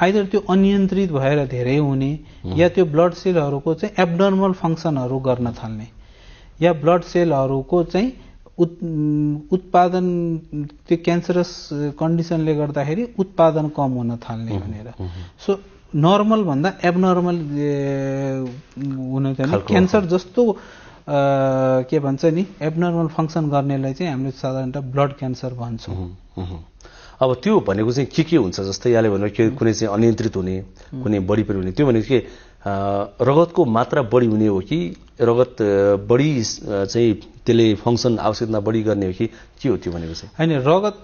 S4: आइदर त्यो अनियन्त्रित भएर धेरै हुने या त्यो ब्लड सेलहरूको चाहिँ एब्नर्मल फङ्सनहरू गर्न थाल्ने, या ब्लड सेलहरूको चाहिँ उत्पादन त्यो क्यान्सरस कन्डिसनले गर्दाखेरि उत्पादन कम हुन थाल्ने भनेर। सो नर्मल भन्दा एब्नर्मल हुन चाहिँ क्यान्सर जस्तो के भन्छ नि एब्नर्मल फङ्सन गर्नेलाई चाहिँ हामीले साधारणतः ब्लड क्यान्सर भन्छौँ।
S5: अब त्यो भनेको चाहिँ के हुन्छ, जस्तै यहाँले भन्नु कि कुनै चाहिँ अनियन्त्रित हुने, कुनै बढी पनि हुने, त्यो भनेको के रगतको मात्रा बढी हुने हो कि रगत बढी चाहिँ त्यसले फङ्सन आवश्यकता बढी गर्ने हो कि के हो त्यो भनेको चाहिँ?
S4: होइन, रगत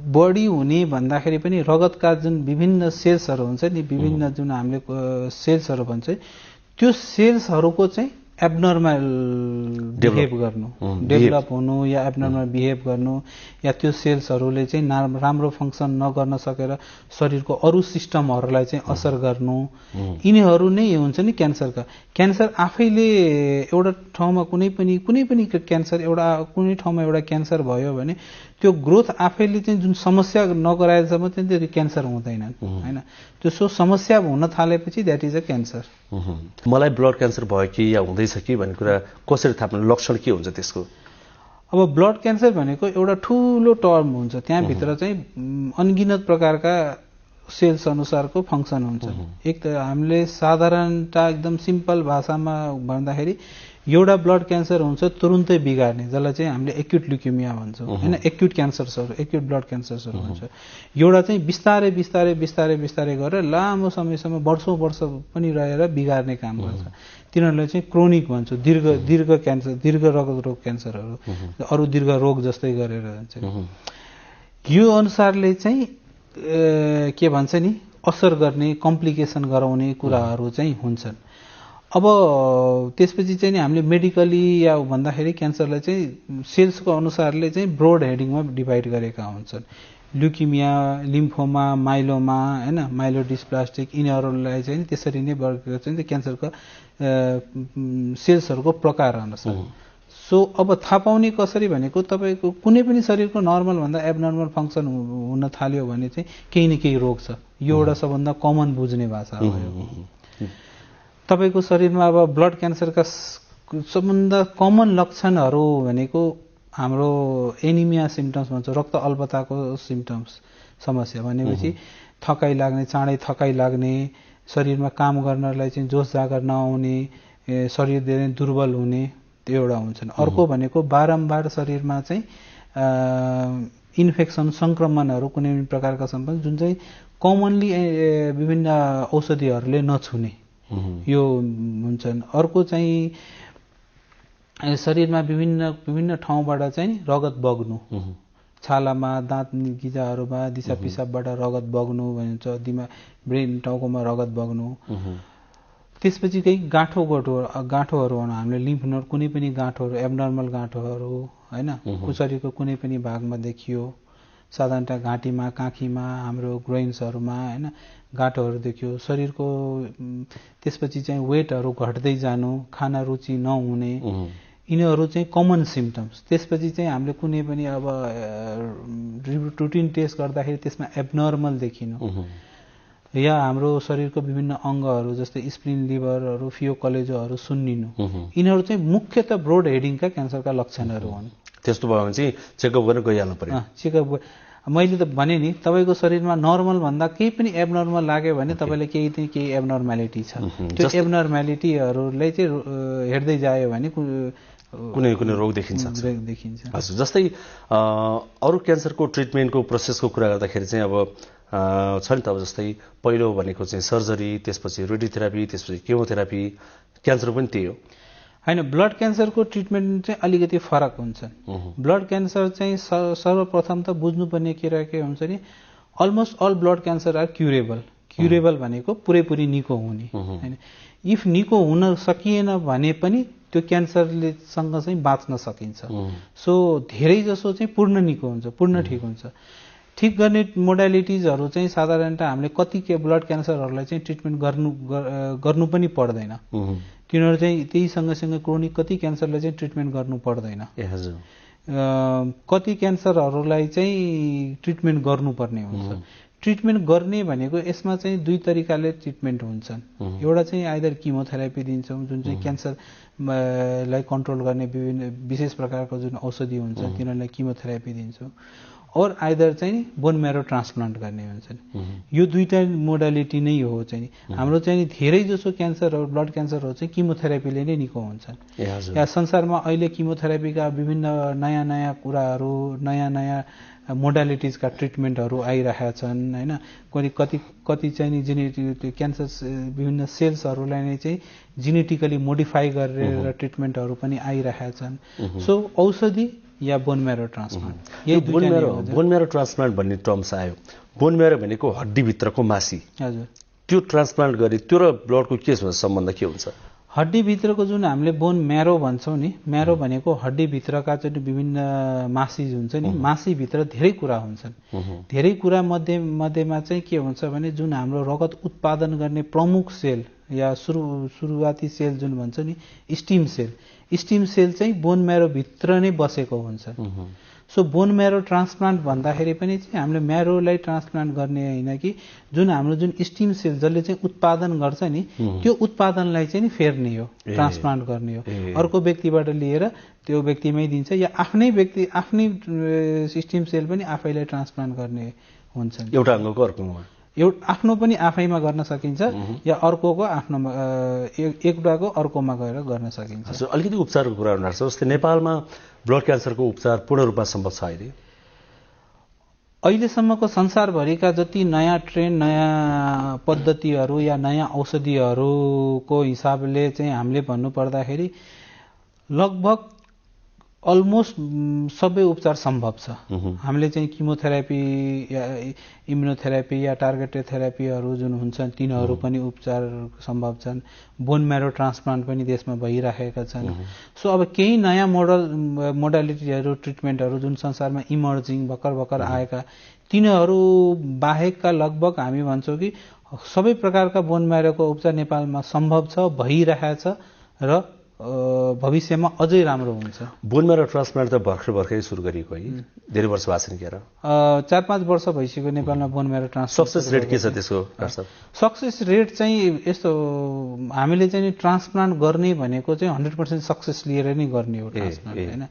S4: बढी हुने भन्दाखेरि पनि रगतका जुन विभिन्न सेल्सहरू हुन्छ नि, विभिन्न जुन हामीले सेल्सहरू भन्छ, त्यो सेल्सहरूको चाहिँ एब्नर्मल बिहेभ गर्नु, डेभलप हुनु या एब्नर्मल बिहेभ गर्नु, या त्यो सेल्सहरूले चाहिँ राम्रो फङ्सन नगर्न सकेर शरीरको अरू सिस्टमहरूलाई चाहिँ असर गर्नु, यिनीहरू नै हुन्छ नि क्यान्सरका। क्यान्सर आफैले एउटा ठाउँमा कुनै पनि क्यान्सर कुनै ठाउँमा एउटा क्यान्सर भयो भने त्यो ग्रोथ आफैले चाहिँ जुन समस्या नगराएसम्म चाहिँ त्यो क्यान्सर हुँदैनन् होइन। त्यो समस्या हुन थालेपछि द्याट इज अ क्यान्सर।
S5: मलाई ब्लड क्यान्सर भयो कि या हुँदैछ कि भन्ने कुरा कसरी थाहा पाउने, लक्षण के हुन्छ त्यसको?
S4: अब ब्लड क्यान्सर भनेको एउटा ठुलो टर्म हुन्छ, त्यहाँभित्र चाहिँ अनगिनत प्रकारका सेल्स अनुसारको फङ्सन हुन्छ। एक त हामीले साधारणता एकदम सिम्पल भाषामा भन्दाखेरि एउटा ब्लड क्यान्सर हुन्छ तुरुन्तै बिगार्ने, जसलाई चाहिँ हामीले एक्युट ल्युकेमिया भन्छौँ होइन, एक्युट क्यान्सर्सहरू, एक्युट ब्लड क्यान्सर्सहरू भन्छ। एउटा चाहिँ बिस्तारै बिस्तारै बिस्तारै बिस्तारै गरेर लामो समयसम्म वर्षौँ वर्ष पनि रहेर बिगार्ने काम गर्छ। तिनीहरूलाई चाहिँ क्रोनिक भन्छौँ, दीर्घ क्यान्सर, दीर्घ रोग क्यान्सरहरू, अरू दीर्घ रोग जस्तै गरेर हुन्छ। यो अनुसारले चाहिँ के भन्छ नि असर गर्ने, कम्प्लिकेसन गराउने कुराहरू चाहिँ हुन्छन्। अब त्यसपछि चाहिँ हामीले मेडिकली या भन्दाखेरि क्यान्सरलाई चाहिँ सेल्सको अनुसारले चाहिँ ब्रोड हेडिङमा डिभाइड गरेका हुन्छन्। ल्युकिमिया, लिम्फोमा, माइलोमा होइन, माइलोडिस्प्लास्टिक, यिनीहरूलाई चाहिँ त्यसरी नै वर्ग चाहिँ क्यान्सरको सेल्सहरूको प्रकार अनुसार। सो अब थाहा पाउने कसरी भनेको तपाईँको कुनै पनि शरीरको नर्मल भन्दा एबनर्मल फङ्सन हुन थाल्यो भने चाहिँ केही न केही रोग छ। यो एउटा सबभन्दा कमन बुझ्ने भाषा हो। तपाईँको शरीरमा अब ब्लड क्यान्सरका सबभन्दा कमन लक्षणहरू भनेको हाम्रो एनिमिया सिम्टम्स भन्छ, रक्त अल्पताको सिम्टम्स, समस्या भनेपछि थकाइ लाग्ने, चाँडै थकाइ लाग्ने, शरीरमा काम गर्नलाई चाहिँ जोस जागर नआउने, शरीर धेरै दुर्बल हुने, त्यो एउटा हुन्छन्। अर्को भनेको बारम्बार शरीरमा चाहिँ इन्फेक्सन, सङ्क्रमणहरू कुनै पनि प्रकारका सम्बन्ध जुन चाहिँ कमनली विभिन्न औषधिहरूले नछुने, यो हुन्छन्। अर्को चाहिँ शरीरमा विभिन्न ठाउँबाट चाहिँ रगत बग्नु, छालामा, दाँत गिजाहरूमा, दिसा पिसाबबाट रगत बग्नु भनिन्छ, ब्रेन टाउकोमा रगत बग्नु। त्यसपछि केही गाँठोहरू हामीले लिम्फ नोड, कुनै पनि गाँठोहरू, एबनर्मल गाँठोहरू होइन, शरीरको कुनै पनि भागमा देखियो, साधारणतः घाँटीमा, काखीमा, हाम्रो ग्रोइन्सहरूमा होइन गाँठोहरू देखियो। शरीरको त्यसपछि चाहिँ वेटहरू घट्दै जानु, खाना रुचि नहुने, यिनीहरू चाहिँ कमन सिम्टम्स। त्यसपछि चाहिँ हामीले कुनै पनि अब रुटिन टेस्ट गर्दाखेरि त्यसमा एबनर्मल देखिनु, या हाम्रो शरीरको विभिन्न अङ्गहरू जस्तै स्प्लिन, लिभरहरू, फियो कलेजोहरू सुन्निनु, यिनीहरू चाहिँ मुख्यतः ब्रोड हेडिङका क्यान्सरका लक्षणहरू हुन्।
S5: त्यस्तो भयो भने चाहिँ चेकअप गर्न गइहाल्नु पर्यो।
S4: चेकअप मैले त भने नि तपाईँको शरीरमा नर्मल भन्दा केही पनि एबनर्मल लाग्यो भने तपाईँलाई केही एबनर्मालिटी छ। त्यो एबनर्मालिटीहरूलाई चाहिँ हेर्दै जायो भने
S5: कुनै कुनै रोग देखिन्छ। हजुर, जस्तै अरू क्यान्सरको ट्रिटमेन्टको प्रोसेसको कुरा गर्दाखेरि चाहिँ अब छ नि त, अब जस्तै पहिलो भनेको चाहिँ सर्जरी, त्यसपछि रेडियोथेरापी, त्यसपछि केमोथेरापी, क्यान्सर पनि त्यही हो
S4: होइन? ब्लड क्यान्सरको ट्रिटमेन्ट चाहिँ अलिकति फरक हुन्छ। ब्लड क्यान्सर चाहिँ सर्वप्रथम त बुझ्नुपर्ने के हुन्छ नि, almost all blood cancer are curable. Curable भनेको पुरै निको हुने होइन। इफ निको हुन सकिएन भने पनि त्यो क्यान्सरलेसँग चाहिँ बाँच्न सकिन्छ। सो धेरै जसो चाहिँ पूर्ण निको हुन्छ, पूर्ण ठिक हुन्छ। ठिक गर्ने मोडालिटिजहरू चाहिँ साधारणतः हामीले कति ब्लड क्यान्सरहरूलाई चाहिँ ट्रिटमेन्ट गर्नु पनि पर्दैन, किनभने चाहिँ त्यही सँगसँगै क्रोनिक कति क्यान्सरलाई चाहिँ ट्रिटमेन्ट गर्नु पर्दैन। कति क्यान्सरहरूलाई चाहिँ ट्रिटमेन्ट गर्नुपर्ने हुन्छ। ट्रिटमेन्ट गर्ने भनेको यसमा चाहिँ दुई तरिकाले ट्रिटमेन्ट हुन्छन्। एउटा चाहिँ आइदर किमोथेरापी दिन्छौँ, जुन चाहिँ क्यान्सरलाई कन्ट्रोल गर्ने विभिन्न विशेष प्रकारको जुन औषधि हुन्छ तिनीहरूलाई किमोथेरापी दिन्छौँ। और आइदर चाहिँ बोन मेरो ट्रान्सप्लान्ट गर्ने हुन्छन्। यो दुईटा मोडालिटी नै हो चाहिँ। हाम्रो चाहिँ धेरै जसो क्यान्सरहरू, ब्लड क्यान्सरहरू चाहिँ किमोथेरापीले नै निको हुन्छन्। यहाँ संसारमा अहिले किमोथेरापीका विभिन्न नयाँ नयाँ कुराहरू, नयाँ नयाँ मोडालिटिजका ट्रिटमेन्टहरू आइरहेका छन् होइन। कति चाहिँ जेनेटिक क्यान्सर विभिन्न सेल्सहरूलाई नै चाहिँ जेनेटिकली मोडिफाई गरेर ट्रिटमेन्टहरू पनि आइरहेका छन्। सो औषधि या बोन मेरो ट्रान्सप्लान्ट, यही
S5: बोन मेरो ट्रान्सप्लान्ट भन्ने टर्म्स आयो। बोन मेरो भनेको हड्डीभित्रको मासी।
S4: हजुर,
S5: त्यो ट्रान्सप्लान्ट गरे त्यो र ब्लडको के सम्बन्ध के हुन्छ?
S4: हड्डीभित्रको जुन हामीले बोन म्यारो भन्छौँ नि, म्यारो भनेको हड्डीभित्रका चाहिँ विभिन्न मासी हुन्छ नि, मासीभित्र धेरै कुरा हुन्छन्। धेरै कुरा मध्येमा चाहिँ के हुन्छ भने जुन हाम्रो रगत उत्पादन गर्ने प्रमुख सेल या सुरुवाती सेल जुन भन्छ नि, स्टिम सेल चाहिँ बोन म्यारो भित्र नै बसेको हुन्छ। सो बोन म्यारो ट्रान्सप्लान्ट भन्दाखेरि पनि चाहिँ हामीले म्यारोलाई ट्रान्सप्लान्ट गर्ने होइन कि जुन हाम्रो जुन स्टिम सेल जसले चाहिँ उत्पादन गर्छ नि, त्यो उत्पादनलाई चाहिँ नि फेर्ने हो, ट्रान्सप्लान्ट गर्ने हो। अर्को व्यक्तिबाट लिएर त्यो व्यक्तिमै दिन्छ या आफ्नै स्टिम सेल पनि आफैलाई ट्रान्सप्लान्ट गर्ने हुन्छ।
S5: एउटा अङ्गको अर्कोमा,
S4: आफ्नो पनि आफैमा गर्न सकिन्छ या अर्कोको आफ्नोमा, एउटाको अर्कोमा गएर गर्न सकिन्छ।
S5: अलिकति उपचारको कुरा गर्नु छ, जस्तै नेपालमा ब्लड क्यान्सरको उपचार पूर्ण रूपमा सम्भव छ अहिले?
S4: अहिलेसम्मको संसारभरिका जति नयाँ ट्रेन्ड, नयाँ पद्धतिहरू या नयाँ औषधिहरूको हिसाबले चाहिँ हामीले भन्नुपर्दाखेरि लगभग अलमोस्ट सबै उपचार सम्भव छ। हामीले चाहिँ किमोथेरापी या इम्युनोथेरापी या टार्गेटेड थेरापीहरू जुन हुन्छन् तिनीहरू पनि उपचार सम्भव छन्। बोन म्यारो ट्रान्सप्लान्ट पनि देशमा भइरहेका छन्। सो अब केही नयाँ मोडालिटीहरू, ट्रिटमेन्टहरू जुन संसारमा इमर्जिङ भर्खर आएका, तिनीहरू बाहेकका लगभग हामी भन्छौँ कि सबै प्रकारका बोन म्यारोको उपचार नेपालमा सम्भव छ, भइरहेछ र भविष्यमा अझै राम्रो हुन्छ।
S5: बोन म्यारो ट्रान्सप्लान्ट त भर्खरै सुरु गरिएको है, धेरै वर्ष भएको छैन क्या?
S4: 4-5 वर्ष भइसक्यो नेपालमा बोन म्यारो ट्रान्सप्लान्ट।
S5: सक्सेस रेट के छ त्यसको?
S4: सक्सेस रेट चाहिँ यस्तो, हामीले चाहिँ ट्रान्सप्लान्ट गर्ने भनेको चाहिँ 100% सक्सेस लिएर नै गर्ने हो ट्रान्सप्लान्ट होइन।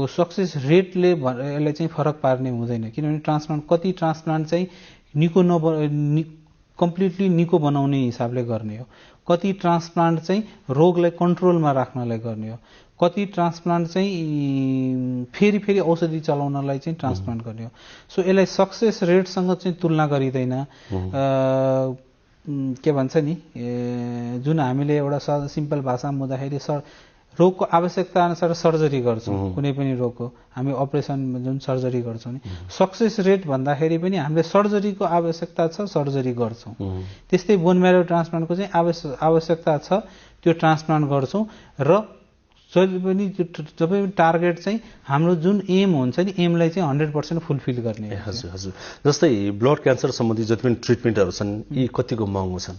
S4: सक्सेस रेटले यसलाई चाहिँ फरक पार्ने हुँदैन, किनभने कति ट्रान्सप्लान्ट चाहिँ कम्प्लिटली निको बनाउने हिसाबले गर्ने हो, कति ट्रान्सप्लान्ट चाहिँ रोगलाई कन्ट्रोलमा राख्नलाई गर्ने हो, कति ट्रान्सप्लान्ट चाहिँ फेरि औषधि चलाउनलाई चाहिँ ट्रान्सप्लान्ट गर्ने हो। सो यसलाई सक्सेस रेटसँग चाहिँ तुलना गरिँदैन। के भन्छ नि, जुन हामीले एउटा सिम्पल भाषामा बुझ्दाखेरि रोगको आवश्यकता अनुसार सर्जरी गर्छौँ, कुनै पनि रोगको हामी अपरेसन जुन सर्जरी गर्छौँ नि, सक्सेस रेट भन्दाखेरि पनि हामीले सर्जरीको आवश्यकता छ, सर्जरी गर्छौँ। त्यस्तै बोन म्यारो ट्रान्सप्लान्टको चाहिँ आवश्यकता छ, त्यो ट्रान्सप्लान्ट गर्छौँ। र जब पनि टार्गेट चाहिँ हाम्रो जुन एम हुन्छ नि, एमलाई चाहिँ 100% फुलफिल गर्ने।
S5: हजुर। जस्तै ब्लड क्यान्सर सम्बन्धी जति पनि ट्रिटमेन्टहरू छन्, यी कतिको महँगो छन्?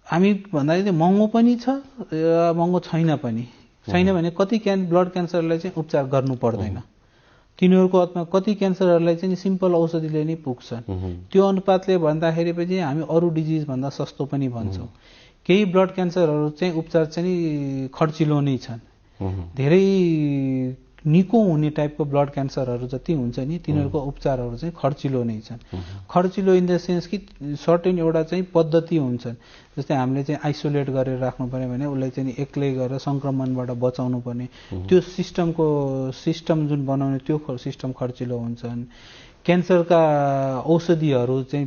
S4: हामी भन्दाखेरि महँगो पनि छ, महँगो छैन पनि। छैन भने कति ब्लड क्यान्सरलाई चाहिँ उपचार गर्नु पर्दैन, तिनीहरूको अर्थमा कति क्यान्सरहरूलाई चाहिँ सिम्पल औषधिले नै पुग्छ। त्यो अनुपातले भन्दाखेरि पनि हामी अरू डिजिज भन्दा सस्तो पनि भन्छौँ। केही ब्लड क्यान्सरहरू चाहिँ उपचार चाहिँ खर्चिलो नै छन्, धेरै निको हुने टाइपको ब्लड क्यान्सरहरू जति हुन्छ नि तिनीहरूको उपचारहरू चाहिँ खर्चिलो नै छन्। खर्चिलो इन द सेन्स कि सर्टेन एउटा चाहिँ पद्धति हुन्छन्। जस्तै हामीले चाहिँ आइसोलेट गरेर राख्नुपर्ने भने उसलाई चाहिँ एक्लै गरेर सङ्क्रमणबाट बचाउनु पर्ने त्यो सिस्टम जुन बनाउने त्यो सिस्टम खर्चिलो हुन्छन्। क्यान्सरका औषधिहरू चाहिँ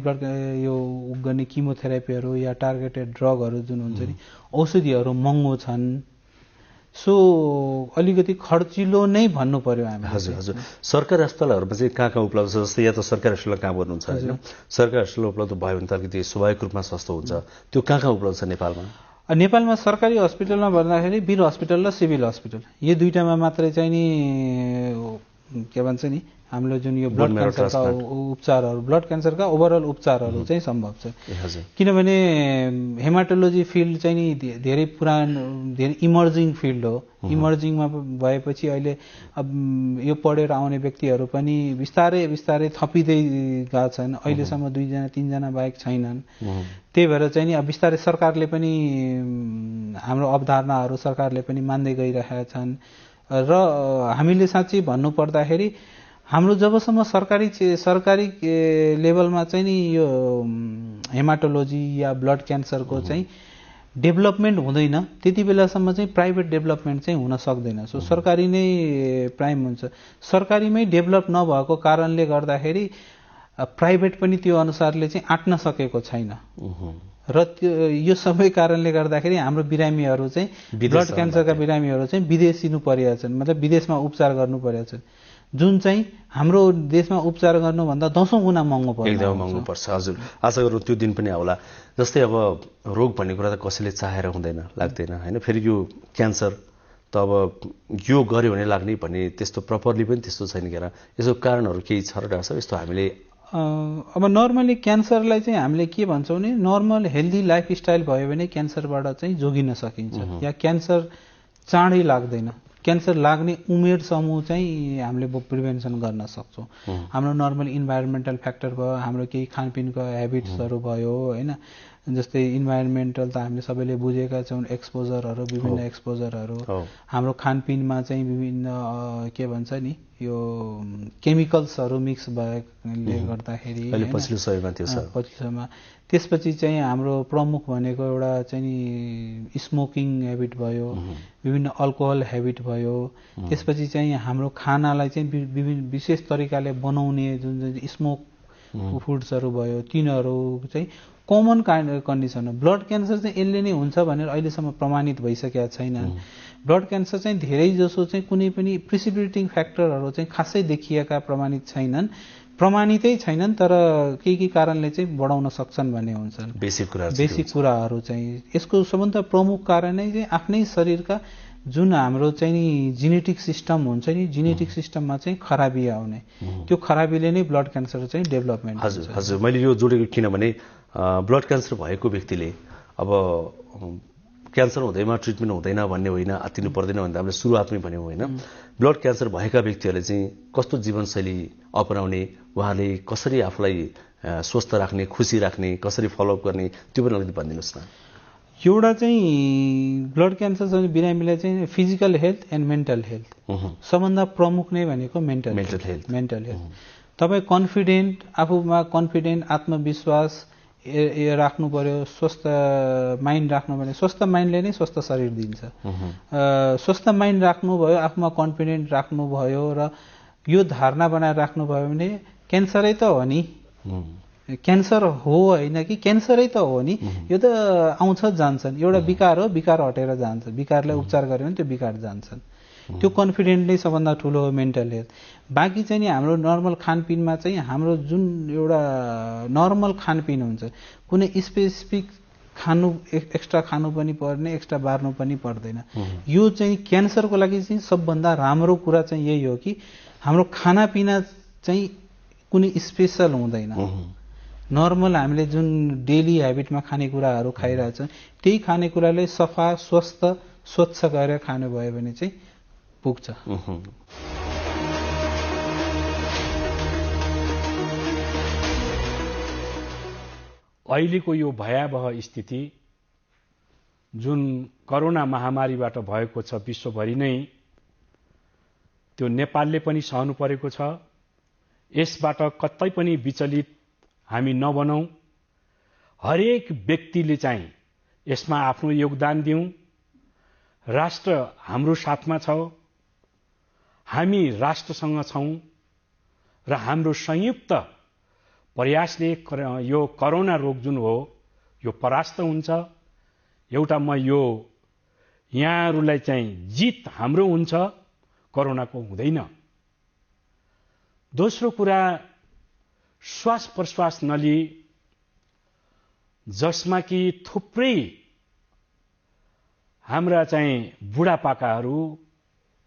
S4: यो गर्ने किमोथेरापीहरू या टार्गेटेड ड्रगहरू जुन हुन्छ नि औषधिहरू महँगो छन्। सो अलिकति खर्चिलो नै भन्नु पर्यो हामी।
S5: हजुर हजुर। सरकारी अस्पतालहरूमा चाहिँ कहाँ उपलब्ध छ? जस्तै या त सरकारी अस्पतालमा काम गर्नुहुन्छ होइन, सरकारी अस्पताल उपलब्ध भयो भने त अलिकति स्वाभाविक रूपमा सस्तो हुन्छ, त्यो कहाँ उपलब्ध छ नेपालमा?
S4: नेपालमा सरकारी हस्पिटलमा भन्दाखेरि वीर हस्पिटल र सिभिल हस्पिटल यो दुईटामा मात्रै चाहिँ नि के भन्छ नि हाम्रो जुन यो ब्लड क्यान्सरका उपचारहरू ब्लड क्यान्सरका ओभरअल उपचारहरू चाहिँ सम्भव छ। किनभने हेमाटोलोजी फिल्ड चाहिँ नि धेरै पुरानो धेरै इमर्जिङ फिल्ड हो। इमर्जिङमा भएपछि अहिले अब यो पढेर आउने व्यक्तिहरू पनि बिस्तारै बिस्तारै थपिँदै गएका छन्। अहिलेसम्म 2 जना 3 जना बाहेक छैनन्। त्यही भएर चाहिँ नि अब बिस्तारै सरकारले पनि हाम्रो अवधारणाहरू सरकारले पनि मान्दै गइरहेका छन्। र हामीले साँच्चै भन्नुपर्दाखेरि हाम्रो जबसम्म सरकारी लेभलमा चाहिँ नि यो हेमाटोलोजी या ब्लड क्यान्सरको चाहिँ डेभलपमेन्ट हुँदैन त्यति बेलासम्म चाहिँ प्राइभेट डेभलपमेन्ट चाहिँ हुन सक्दैन। सो सरकारी नै प्राइम हुन्छ। सरकारीमै डेभलप नभएको कारणले गर्दाखेरि प्राइभेट पनि त्यो अनुसारले चाहिँ आँट्न सकेको छैन। र यो सबै कारणले गर्दाखेरि हाम्रो बिरामीहरू चाहिँ ब्लड क्यान्सरका बिरामीहरू चाहिँ विदेशिनु परेका छन्, मतलब विदेशमा उपचार गर्नु परेका छन्, जुन चाहिँ हाम्रो देशमा उपचार गर्नुभन्दा 10औं गुणा महँगो पर्छ।
S5: एकदम महँगो पर्छ। हजुर, आशा गरौँ त्यो दिन पनि आउला। जस्तै अब रोग भन्ने कुरा त कसैले चाहेर हुँदैन, लाग्दैन होइन। फेरि यो क्यान्सर त अब यो गर्यो भने लाग्ने भन्ने त्यस्तो प्रपरली पनि त्यस्तो छैन क्या। यसको कारणहरू केही छ र डाक्टर साहब? यस्तो हामीले
S4: अब नर्मली क्यान्सरलाई चाहिँ हामीले के भन्छौँ भने नर्मल हेल्दी लाइफस्टाइल भयो भने क्यान्सरबाट चाहिँ जोगिन सकिन्छ या क्यान्सर चाँडै लाग्दैन। क्यान्सर लाग्ने उमेर समूह चाहिँ हामीले प्रिभेन्सन गर्न सक्छौँ। हाम्रो नर्मल इन्भाइरोमेन्टल फ्याक्टर भयो, हाम्रो केही खानपिनको हेबिट्सहरू भयो होइन। जस्तै इन्भाइरोमेन्टल त हामीले सबैले बुझेका छौँ, एक्सपोजरहरू विभिन्न एक्सपोजरहरू, हाम्रो खानपिनमा चाहिँ विभिन्न के भन्छ नि यो केमिकल्सहरू मिक्स भएकोले गर्दाखेरि
S5: पछिल्लो समयमा
S4: त्यसपछि चाहिँ हाम्रो प्रमुख भनेको एउटा चाहिँ नि स्मोकिङ हेबिट भयो, विभिन्न अल्कोहल हेबिट भयो। त्यसपछि चाहिँ हाम्रो खानालाई चाहिँ विभिन्न विशेष तरिकाले बनाउने जुन स्मोक फुड्सहरू भयो, तिनीहरू चाहिँ कमन कन्डिसन हो। ब्लड क्यान्सर चाहिँ यसले नै हुन्छ भनेर अहिलेसम्म प्रमाणित भइसकेका छैनन्। ब्लड क्यान्सर चाहिँ धेरै जसो चाहिँ कुनै पनि प्रिसिपिटेटिङ फ्याक्टरहरू चाहिँ खासै देखिएका प्रमाणित छैनन्, प्रमाणितै छैनन्, तर केही कारणले चाहिँ बढाउन सक्छन् भन्ने हुन्छन् बेसिक कुराहरू चाहिँ। यसको सबभन्दा प्रमुख कारण नै चाहिँ आफ्नै शरीरका जुन हाम्रो चाहिँ नि जेनेटिक सिस्टम हुन्छ नि, जेनेटिक सिस्टममा चाहिँ खराबी आउने, त्यो खराबीले नै ब्लड क्यान्सर चाहिँ डेभलपमेन्ट हुन्छ।
S5: हजुर हजुर, मैले यो जोडेको किनभने ब्लड क्यान्सर भएको व्यक्तिले अब क्यान्सर हुँदैमा ट्रिटमेन्ट हुँदैन भन्ने होइन, आत्तिनु पर्दैन भन्दा हामीले सुरुवातमै भन्यौँ होइन। ब्लड क्यान्सर भएका व्यक्तिहरूले चाहिँ कस्तो जीवनशैली अपनाउने, उहाँले कसरी आफूलाई स्वस्थ राख्ने, खुसी राख्ने, कसरी फलोअप गर्ने, त्यो पनि अलिकति भनिदिनुहोस् न।
S4: एउटा चाहिँ ब्लड क्यान्सर चाहिँ बिरामीलाई चाहिँ physical health and mental health सबभन्दा प्रमुख नै भनेको मेन्टल हेल्थ। तपाईँ कन्फिडेन्ट, आफूमा कन्फिडेन्ट आत्मविश्वास राख्नु पर्यो, स्वस्थ माइन्ड राख्नु पर्यो। स्वस्थ माइन्डले नै स्वस्थ शरीर दिन्छ। स्वस्थ माइन्ड राख्नुभयो, आफूमा कन्फिडेन्ट राख्नुभयो र यो धारणा बनाएर राख्नुभयो भने क्यान्सरै त हो नि, क्यान्सर हो होइन कि क्यान्सरै त हो नि, यो त आउँछ जान्छन्, एउटा विकार हो, विकार हटेर जान्छ, विकारलाई उपचार गर्यो भने त्यो विकार जान्छन्। त्यो कन्फिडेन्ट नै सबभन्दा ठुलो हो मेन्टल हेल्थ। बाँकी चाहिँ नि हाम्रो नर्मल खानपिनमा चाहिँ हाम्रो जुन एउटा नर्मल खानपिन हुन्छ, कुनै स्पेसिफिक खानु एक्स्ट्रा खानु पनि पर्ने, एक्स्ट्रा बार्नु पनि पर्दैन। यो चाहिँ क्यान्सरको लागि चाहिँ सबभन्दा राम्रो कुरा चाहिँ यही हो कि हाम्रो खानापिना चाहिँ कुनै स्पेसल हुँदैन। नर्मल हामीले जुन डेली हेबिटमा खानेकुराहरू खाइरहेछौँ त्यही खानेकुराले सफा स्वस्थ स्वच्छ गरेर खानुभयो भने चाहिँ पुग्छ।
S6: अहिलेको यो भयावह स्थिति जुन कोरोना महामारीबाट भएको छ विश्वभरि नै, त्यो नेपालले पनि सहनु परेको छ। यसबाट कतै पनि विचलित हामी नबनौं। हरेक व्यक्तिले चाहिँ यसमा आफ्नो योगदान दिउँ। राष्ट्र हाम्रो साथमा छ, हामी राष्ट्रसँग छौं र हाम्रो संयुक्त प्रयासले यो कोरोना रोग जुन हो यो परास्त हुन्छ। एउटा म यो यहाँहरूलाई चाहिँ जित हाम्रो हुन्छ, कोरोनाको हुँदैन। दोस्रो कुरा, श्वास प्रश्वास नली जसमा कि थुप्रै हाम्रा चाहिँ बुढापाकाहरू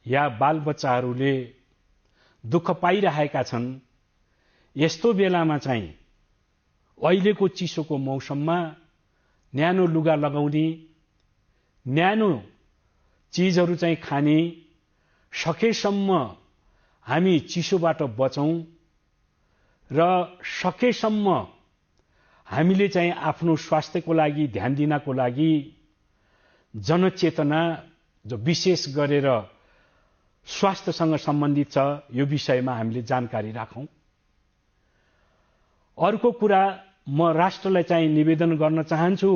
S6: या बालबच्चाहरूले दुःख पाइरहेका छन्। यस्तो बेलामा चाहिँ अहिलेको चिसोको मौसममा न्यानो लुगा लगाउने, न्यानो चीजहरू चाहिँ खाने, सकेसम्म हामी चिसोबाट बचौं र सकेसम्म हामीले चाहिँ आफ्नो स्वास्थ्यको लागि ध्यान दिनको लागि जनचेतना जो विशेष गरेर स्वास्थ्यसँग सम्बन्धित छ यो विषयमा हामीले जानकारी राखौं। अर्को कुरा, म राष्ट्रलाई चाहिँ निवेदन गर्न चाहन्छु,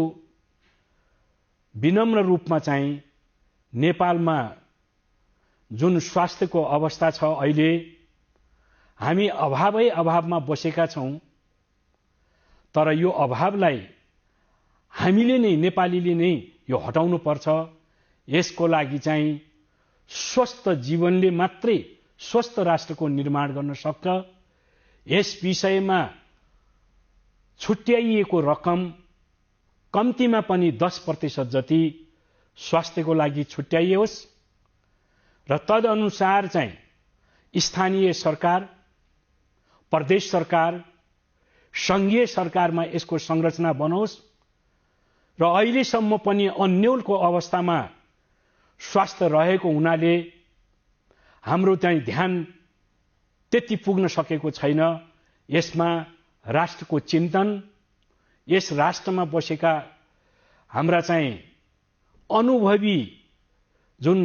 S6: विनम्र रूपमा चाहिँ नेपालमा जुन स्वास्थ्यको अवस्था छ अहिले हामी अभावमा बसेका छौं। तर यो अभावलाई हामीले नै नेपालीले नै यो हटाउनु पर्छ। यसको लागि चाहिँ स्वस्थ जीवनले मात्रै स्वस्थ राष्ट्रको निर्माण गर्न सक्छ। यस विषयमा छुट्याइएको रकम कम्तीमा पनि 10% जति स्वास्थ्यको लागि छुट्याइयोस् र तदनुसार चाहिँ स्थानीय सरकार, प्रदेश सरकार, संघीय सरकारमा यसको संरचना बनोस् र अहिलेसम्म पनि अन्योलको अवस्थामा स्वास्थ्य रहेको हुनाले हाम्रो चाहिँ ध्यान त्यति पुग्न सकेको छैन। यसमा राष्ट्रको चिन्तन, यस राष्ट्रमा बसेका हाम्रा चाहिँ अनुभवी जुन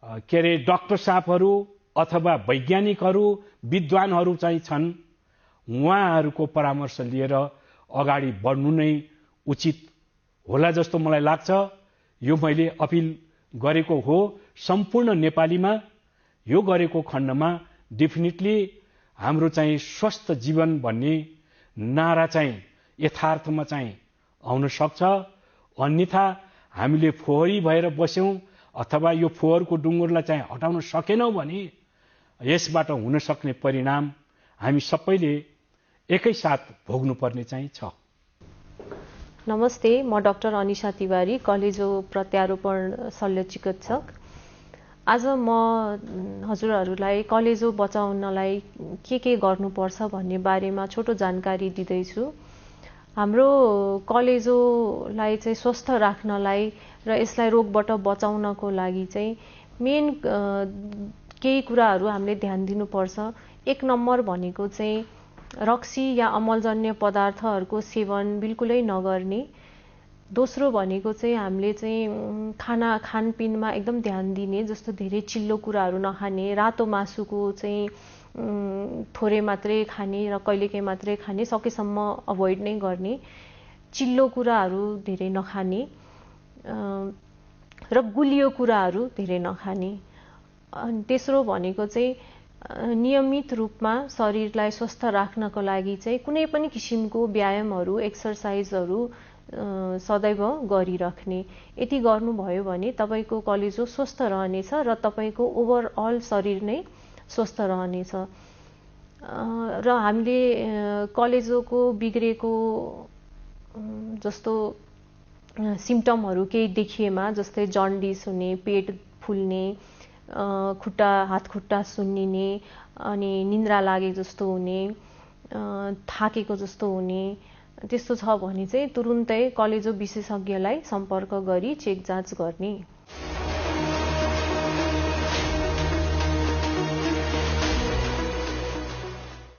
S6: डाक्टर साहबहरू अथवा वैज्ञानिकहरू, विद्वानहरू चाहिँ छन्, उहाँहरूको परामर्श लिएर अगाडि बढ्नु नै उचित होला जस्तो मलाई लाग्छ। यो मैले अपिल गरेको हो सम्पूर्ण नेपालीमा। यो गरेको खण्डमा डेफिनेटली हाम्रो चाहिँ स्वस्थ जीवन भन्ने नारा चाहिँ यथार्थमा चाहिँ आउन सक्छ। अन्यथा हामीले फोहोरी भएर बस्यौं अथवा यो फोहोरको डुङ्गुरलाई चाहिँ हटाउन सकेनौं भने यसबाट हुन सक्ने परिणाम हामी सबैले एकैसाथ भोग्नुपर्ने चाहिँ छ।
S7: नमस्ते, म डाक्टर अनिशा तिवारी, कलेजो प्रत्यारोपण शल्य चिकित्सक। आज म हजुरहरूलाई कलेजो बचाउनलाई के गर्नुपर्छ भन्ने बारेमा छोटो जानकारी दिँदैछु। हाम्रो कलेजोलाई चाहिँ स्वस्थ राख्नलाई र यसलाई रोगबाट बचाउनको लागि चाहिँ मेन केही कुराहरू हामीले ध्यान दिनुपर्छ। एक नम्बर भनेको चाहिँ रक्सी या अमलजन्य पदार्थहरूको सेवन बिल्कुलै नगर्ने। दोस्रो भनेको चाहिँ हामीले चाहिँ खानपिनमा एकदम ध्यान दिने, जस्तो धेरै चिल्लो कुराहरू नखाने, रातो मासुको चाहिँ थोरै मात्रै खाने र कहिलेकाहीँ मात्रै खाने, सकेसम्म अभोइड नै गर्ने, चिल्लो कुराहरू धेरै नखाने र गुलियो कुराहरू धेरै नखाने। अनि तेस्रो भनेको चाहिँ नियमित रूपमा शरीरलाई स्वस्थ राख्नको लागि चाहिँ कुनै पनि किसिमको व्यायामहरू, एक्सरसाइजहरू सदैव गरिराख्ने। यति गर्नुभयो भने तपाईको कलेजो स्वस्थ रहनेछ र तपाईको ओभरअल शरीर नै स्वस्थ रहनेछ। र हामीले कलेजोको बिग्रेको जस्तो सिम्पटमहरू केही देखिएमा, जस्तै जन्डिस हुने, पेट फुल्ने, हात खुट्टा सुन्निने, अनि निन्द्रा लागे जस्तो हुने, थाकेको जस्तो हुने, त्यस्तो छ भने चाहिँ तुरुन्तै कलेजो विशेषज्ञलाई सम्पर्क गरी चेक जाँच गर्ने।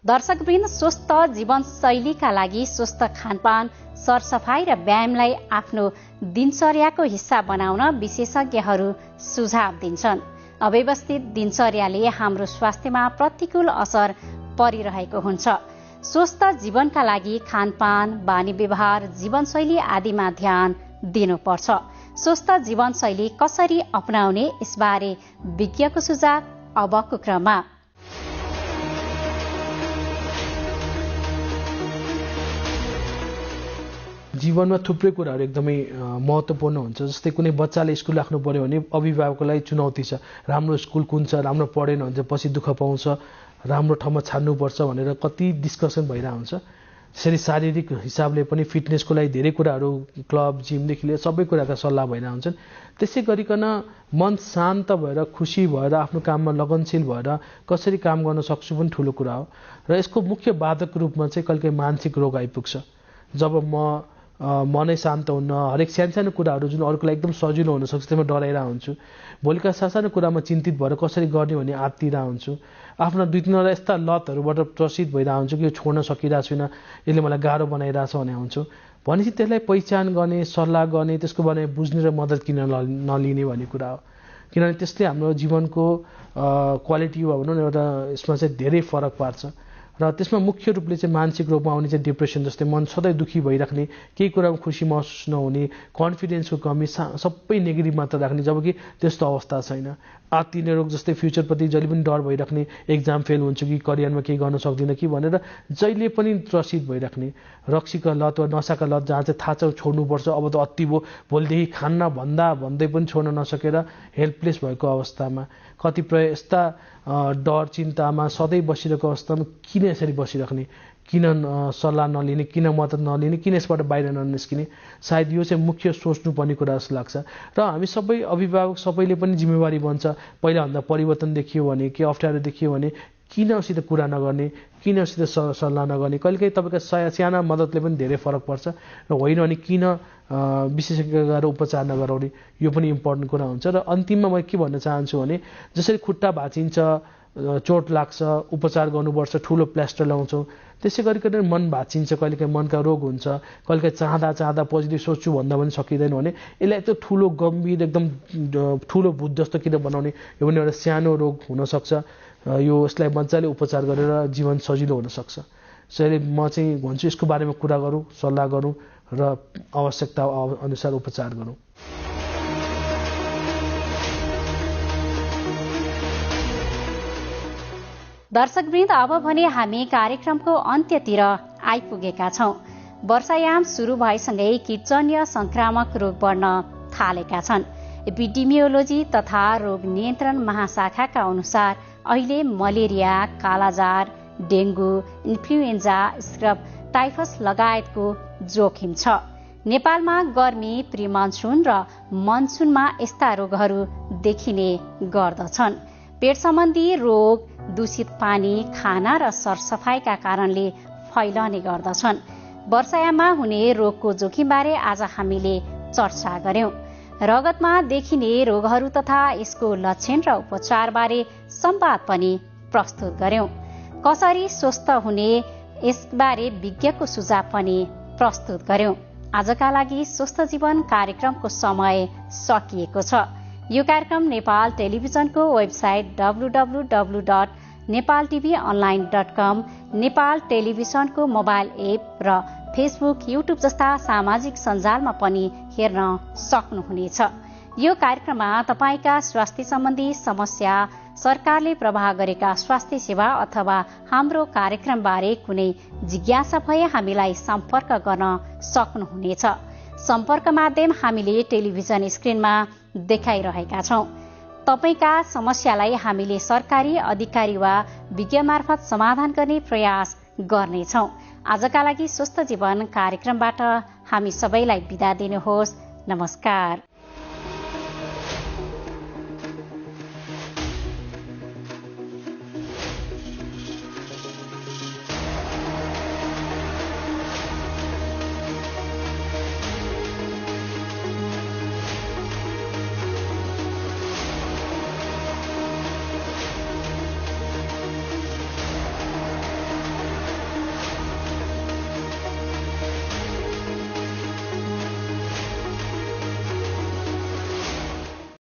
S1: दर्शकवृन्द, स्वस्थ जीवनशैलीका लागि स्वस्थ खानपान, सरसफाई र व्यायामलाई आफ्नो दिनचर्याको हिस्सा बनाउन विशेषज्ञहरू सुझाव दिन्छन्। अव्यवस्थित दिनचर्याले हाम्रो स्वास्थ्यमा प्रतिकूल असर परिरहेको हुन्छ। स्वस्थ जीवनका लागि खानपान, बानी व्यवहार, जीवनशैली आदिमा ध्यान दिनुपर्छ। स्वस्थ जीवनशैली कसरी अपनाउने यसबारे विज्ञको सुझाव अबको क्रममा।
S8: जीवनमा थुप्रै कुराहरू एकदमै महत्त्वपूर्ण हुन्छ। जस्तै कुनै बच्चाले स्कुल राख्नु पर्यो भने अभिभावकको लागि चुनौती छ। राम्रो स्कुल कुन छ, राम्रो पढेन भने पछि दुःख पाउँछ, राम्रो ठाउँमा छान्नुपर्छ भनेर कति डिस्कसन भइरहेको हुन्छ। त्यसरी शारीरिक हिसाबले पनि फिटनेसको लागि धेरै कुराहरू क्लब, जिमदेखि लिएर सबै कुराका सल्लाह भइरहेको हुन्छन्। त्यसै गरिकन मन शान्त भएर, खुसी भएर, आफ्नो काममा लगनशील भएर कसरी काम गर्न सक्छु पनि ठुलो कुरा हो। र यसको मुख्य बाधक रूपमा चाहिँ कहिलेकाहीँ मानसिक रोग आइपुग्छ। जब मनै शान्त हुन्न, हरेक सानो कुराहरू जुन अरूको लागि एकदम सजिलो हुनसक्छ त्यसमा डराइरहेको हुन्छु। भोलिका सानो कुरामा चिन्तित भएर कसरी गर्ने भन्ने आत्तिरहेको हुन्छु। आफ्ना 2-3 यस्ता लतहरूबाट त्रसित भइरहेको हुन्छु कि यो छोड्न सकिरहेको छुइनँ, यसले मलाई गाह्रो बनाइरहेछ भने हुन्छु। भनेपछि त्यसलाई पहिचान गर्ने, सल्लाह गर्ने, त्यसको बारेमा बुझ्ने र मद्दत किन नलिने भन्ने कुरा हो। किनभने त्यसले हाम्रो जीवनको क्वालिटी वा भनौँ न एउटा यसमा चाहिँ धेरै फरक पार्छ। र त्यसमा मुख्य रूपले चाहिँ मानसिक रोगमा आउने चाहिँ डिप्रेसन जस्तै मन सधैँ दुःखी भइराख्ने, केही कुरामा खुसी महसुस नहुने, कन्फिडेन्सको कमी, सबै नेगेटिभ मात्र राख्ने, जबकि त्यस्तो अवस्था छैन। आत्तिने रोग जस्तै फ्युचरप्रति जहिले पनि डर भइराख्ने, एक्जाम फेल हुन्छु कि करियरमा केही गर्न सक्दिनँ कि भनेर जहिले पनि त्रसित भइराख्ने। रक्सीका लत वा नसाका लत जहाँ चाहिँ थाहा छ छोड्नुपर्छ, अब त अति भयो, भोलिदेखि खान्न भन्दै पनि छोड्न नसकेर हेल्पलेस भएको अवस्थामा, कतिपय यस्ता डर चिन्तामा सधैँ बसिरहेको अवस्थामा किन यसरी बसिराख्ने, किन सल्लाह नलिने, किन मद्दत नलिने, किन यसबाट बाहिर ननिस्किने। सायद यो चाहिँ मुख्य सोच्नुपर्ने कुरा जस्तो लाग्छ। र हामी सबै अभिभावक सबैले पनि जिम्मेवारी बन्छ। पहिलाभन्दा परिवर्तन देखियो भने, के अप्ठ्यारो देखियो भने किन उसित कुरा नगर्ने, किन उसित सल्लाह नगर्ने। कहिलेकाहीँ तपाईँका साना मद्दतले पनि धेरै फरक पर्छ। र होइन भने किन विशेषज्ञ गएर उपचार नगराउने, यो पनि इम्पोर्टेन्ट कुरा हुन्छ। र अन्तिममा म के भन्न चाहन्छु भने जसरी खुट्टा भाँचिन्छ, चोट लाग्छ, उपचार गर्नुपर्छ, ठुलो प्लास्टर लगाउँछौँ, त्यसै गरिकन मन भाँचिन्छ, कहिलेकाहीँ मनका रोग हुन्छ, कहिलेकाहीँ चाहँदा पोजिटिभ सोच्छु भन्दा पनि सकिँदैन भने यसलाई यस्तो ठुलो गम्भीर एकदम ठुलो भूत जस्तो किन बनाउने। यो पनि एउटा सानो रोग हुनसक्छ। यसलाई मजाले उपचार गरेर जीवन सजिलो हुनसक्छ। त्यसैले म चाहिँ भन्छु यसको बारेमा कुरा गरौँ, सल्लाह गरौँ र आवश्यकता अनुसार उपचार गरौँ।
S1: दर्शकवृन्द, अब भने हामी कार्यक्रमको अन्त्यतिर आइपुगेका छौं। वर्षायाम सुरु भएसँगै किटजन्य संक्रामक रोग बढ्न थालेका छन्। एपिडेमियोलोजी तथा रोग नियन्त्रण महाशाखाका अनुसार अहिले malaria, kala azar, dengue, influenza, scrub, typhus लगायतको जोखिम छ। नेपालमा गर्मी, प्रिमनसुन र मनसुनमा यस्ता रोगहरू देखिने गर्दछन्। पेट सम्बन्धी रोग दूषित पानी, खाना र सरसफाइका कारणले फैलने गर्दछन्। वर्षायाममा हुने रोगको जोखिमबारे आज हामीले चर्चा गर्यौं। रगतमा देखिने रोगहरू तथा यसको लक्षण र उपचारबारे संवाद पनि प्रस्तुत गर्यौं। कसरी स्वस्थ हुने यसबारे विज्ञको सुझाव पनि प्रस्तुत गर्यौं। आजका लागि स्वस्थ जीवन कार्यक्रमको समय सकिएको छ। यो कार्यक्रम नेपाल टेलिभिजनको वेबसाइट www.nepaltvonline.com, नेपाल टेलिभिजनको मोबाइल एप र फेसबुक, युट्युब जस्ता सामाजिक सञ्जालमा पनि हेर्न सक्नुहुनेछ। यो कार्यक्रममा तपाईका स्वास्थ्य सम्बन्धी समस्या, सरकारले प्रवाह गरेका स्वास्थ्य सेवा अथवा हाम्रो कार्यक्रमबारे कुनै जिज्ञासा भए हामीलाई सम्पर्क गर्न सक्नुहुनेछ। सम्पर्क माध्यम हामीले टेलिभिजन स्क्रिनमा देखाइरहेका छौं। तपाईका समस्यालाई हामीले सरकारी अधिकारी वा विज्ञ मार्फत समाधान गर्ने प्रयास गर्नेछौं। आजका लागि स्वस्थ जीवन कार्यक्रमबाट हामी सबैलाई बिदा दिनुहोस्। नमस्कार।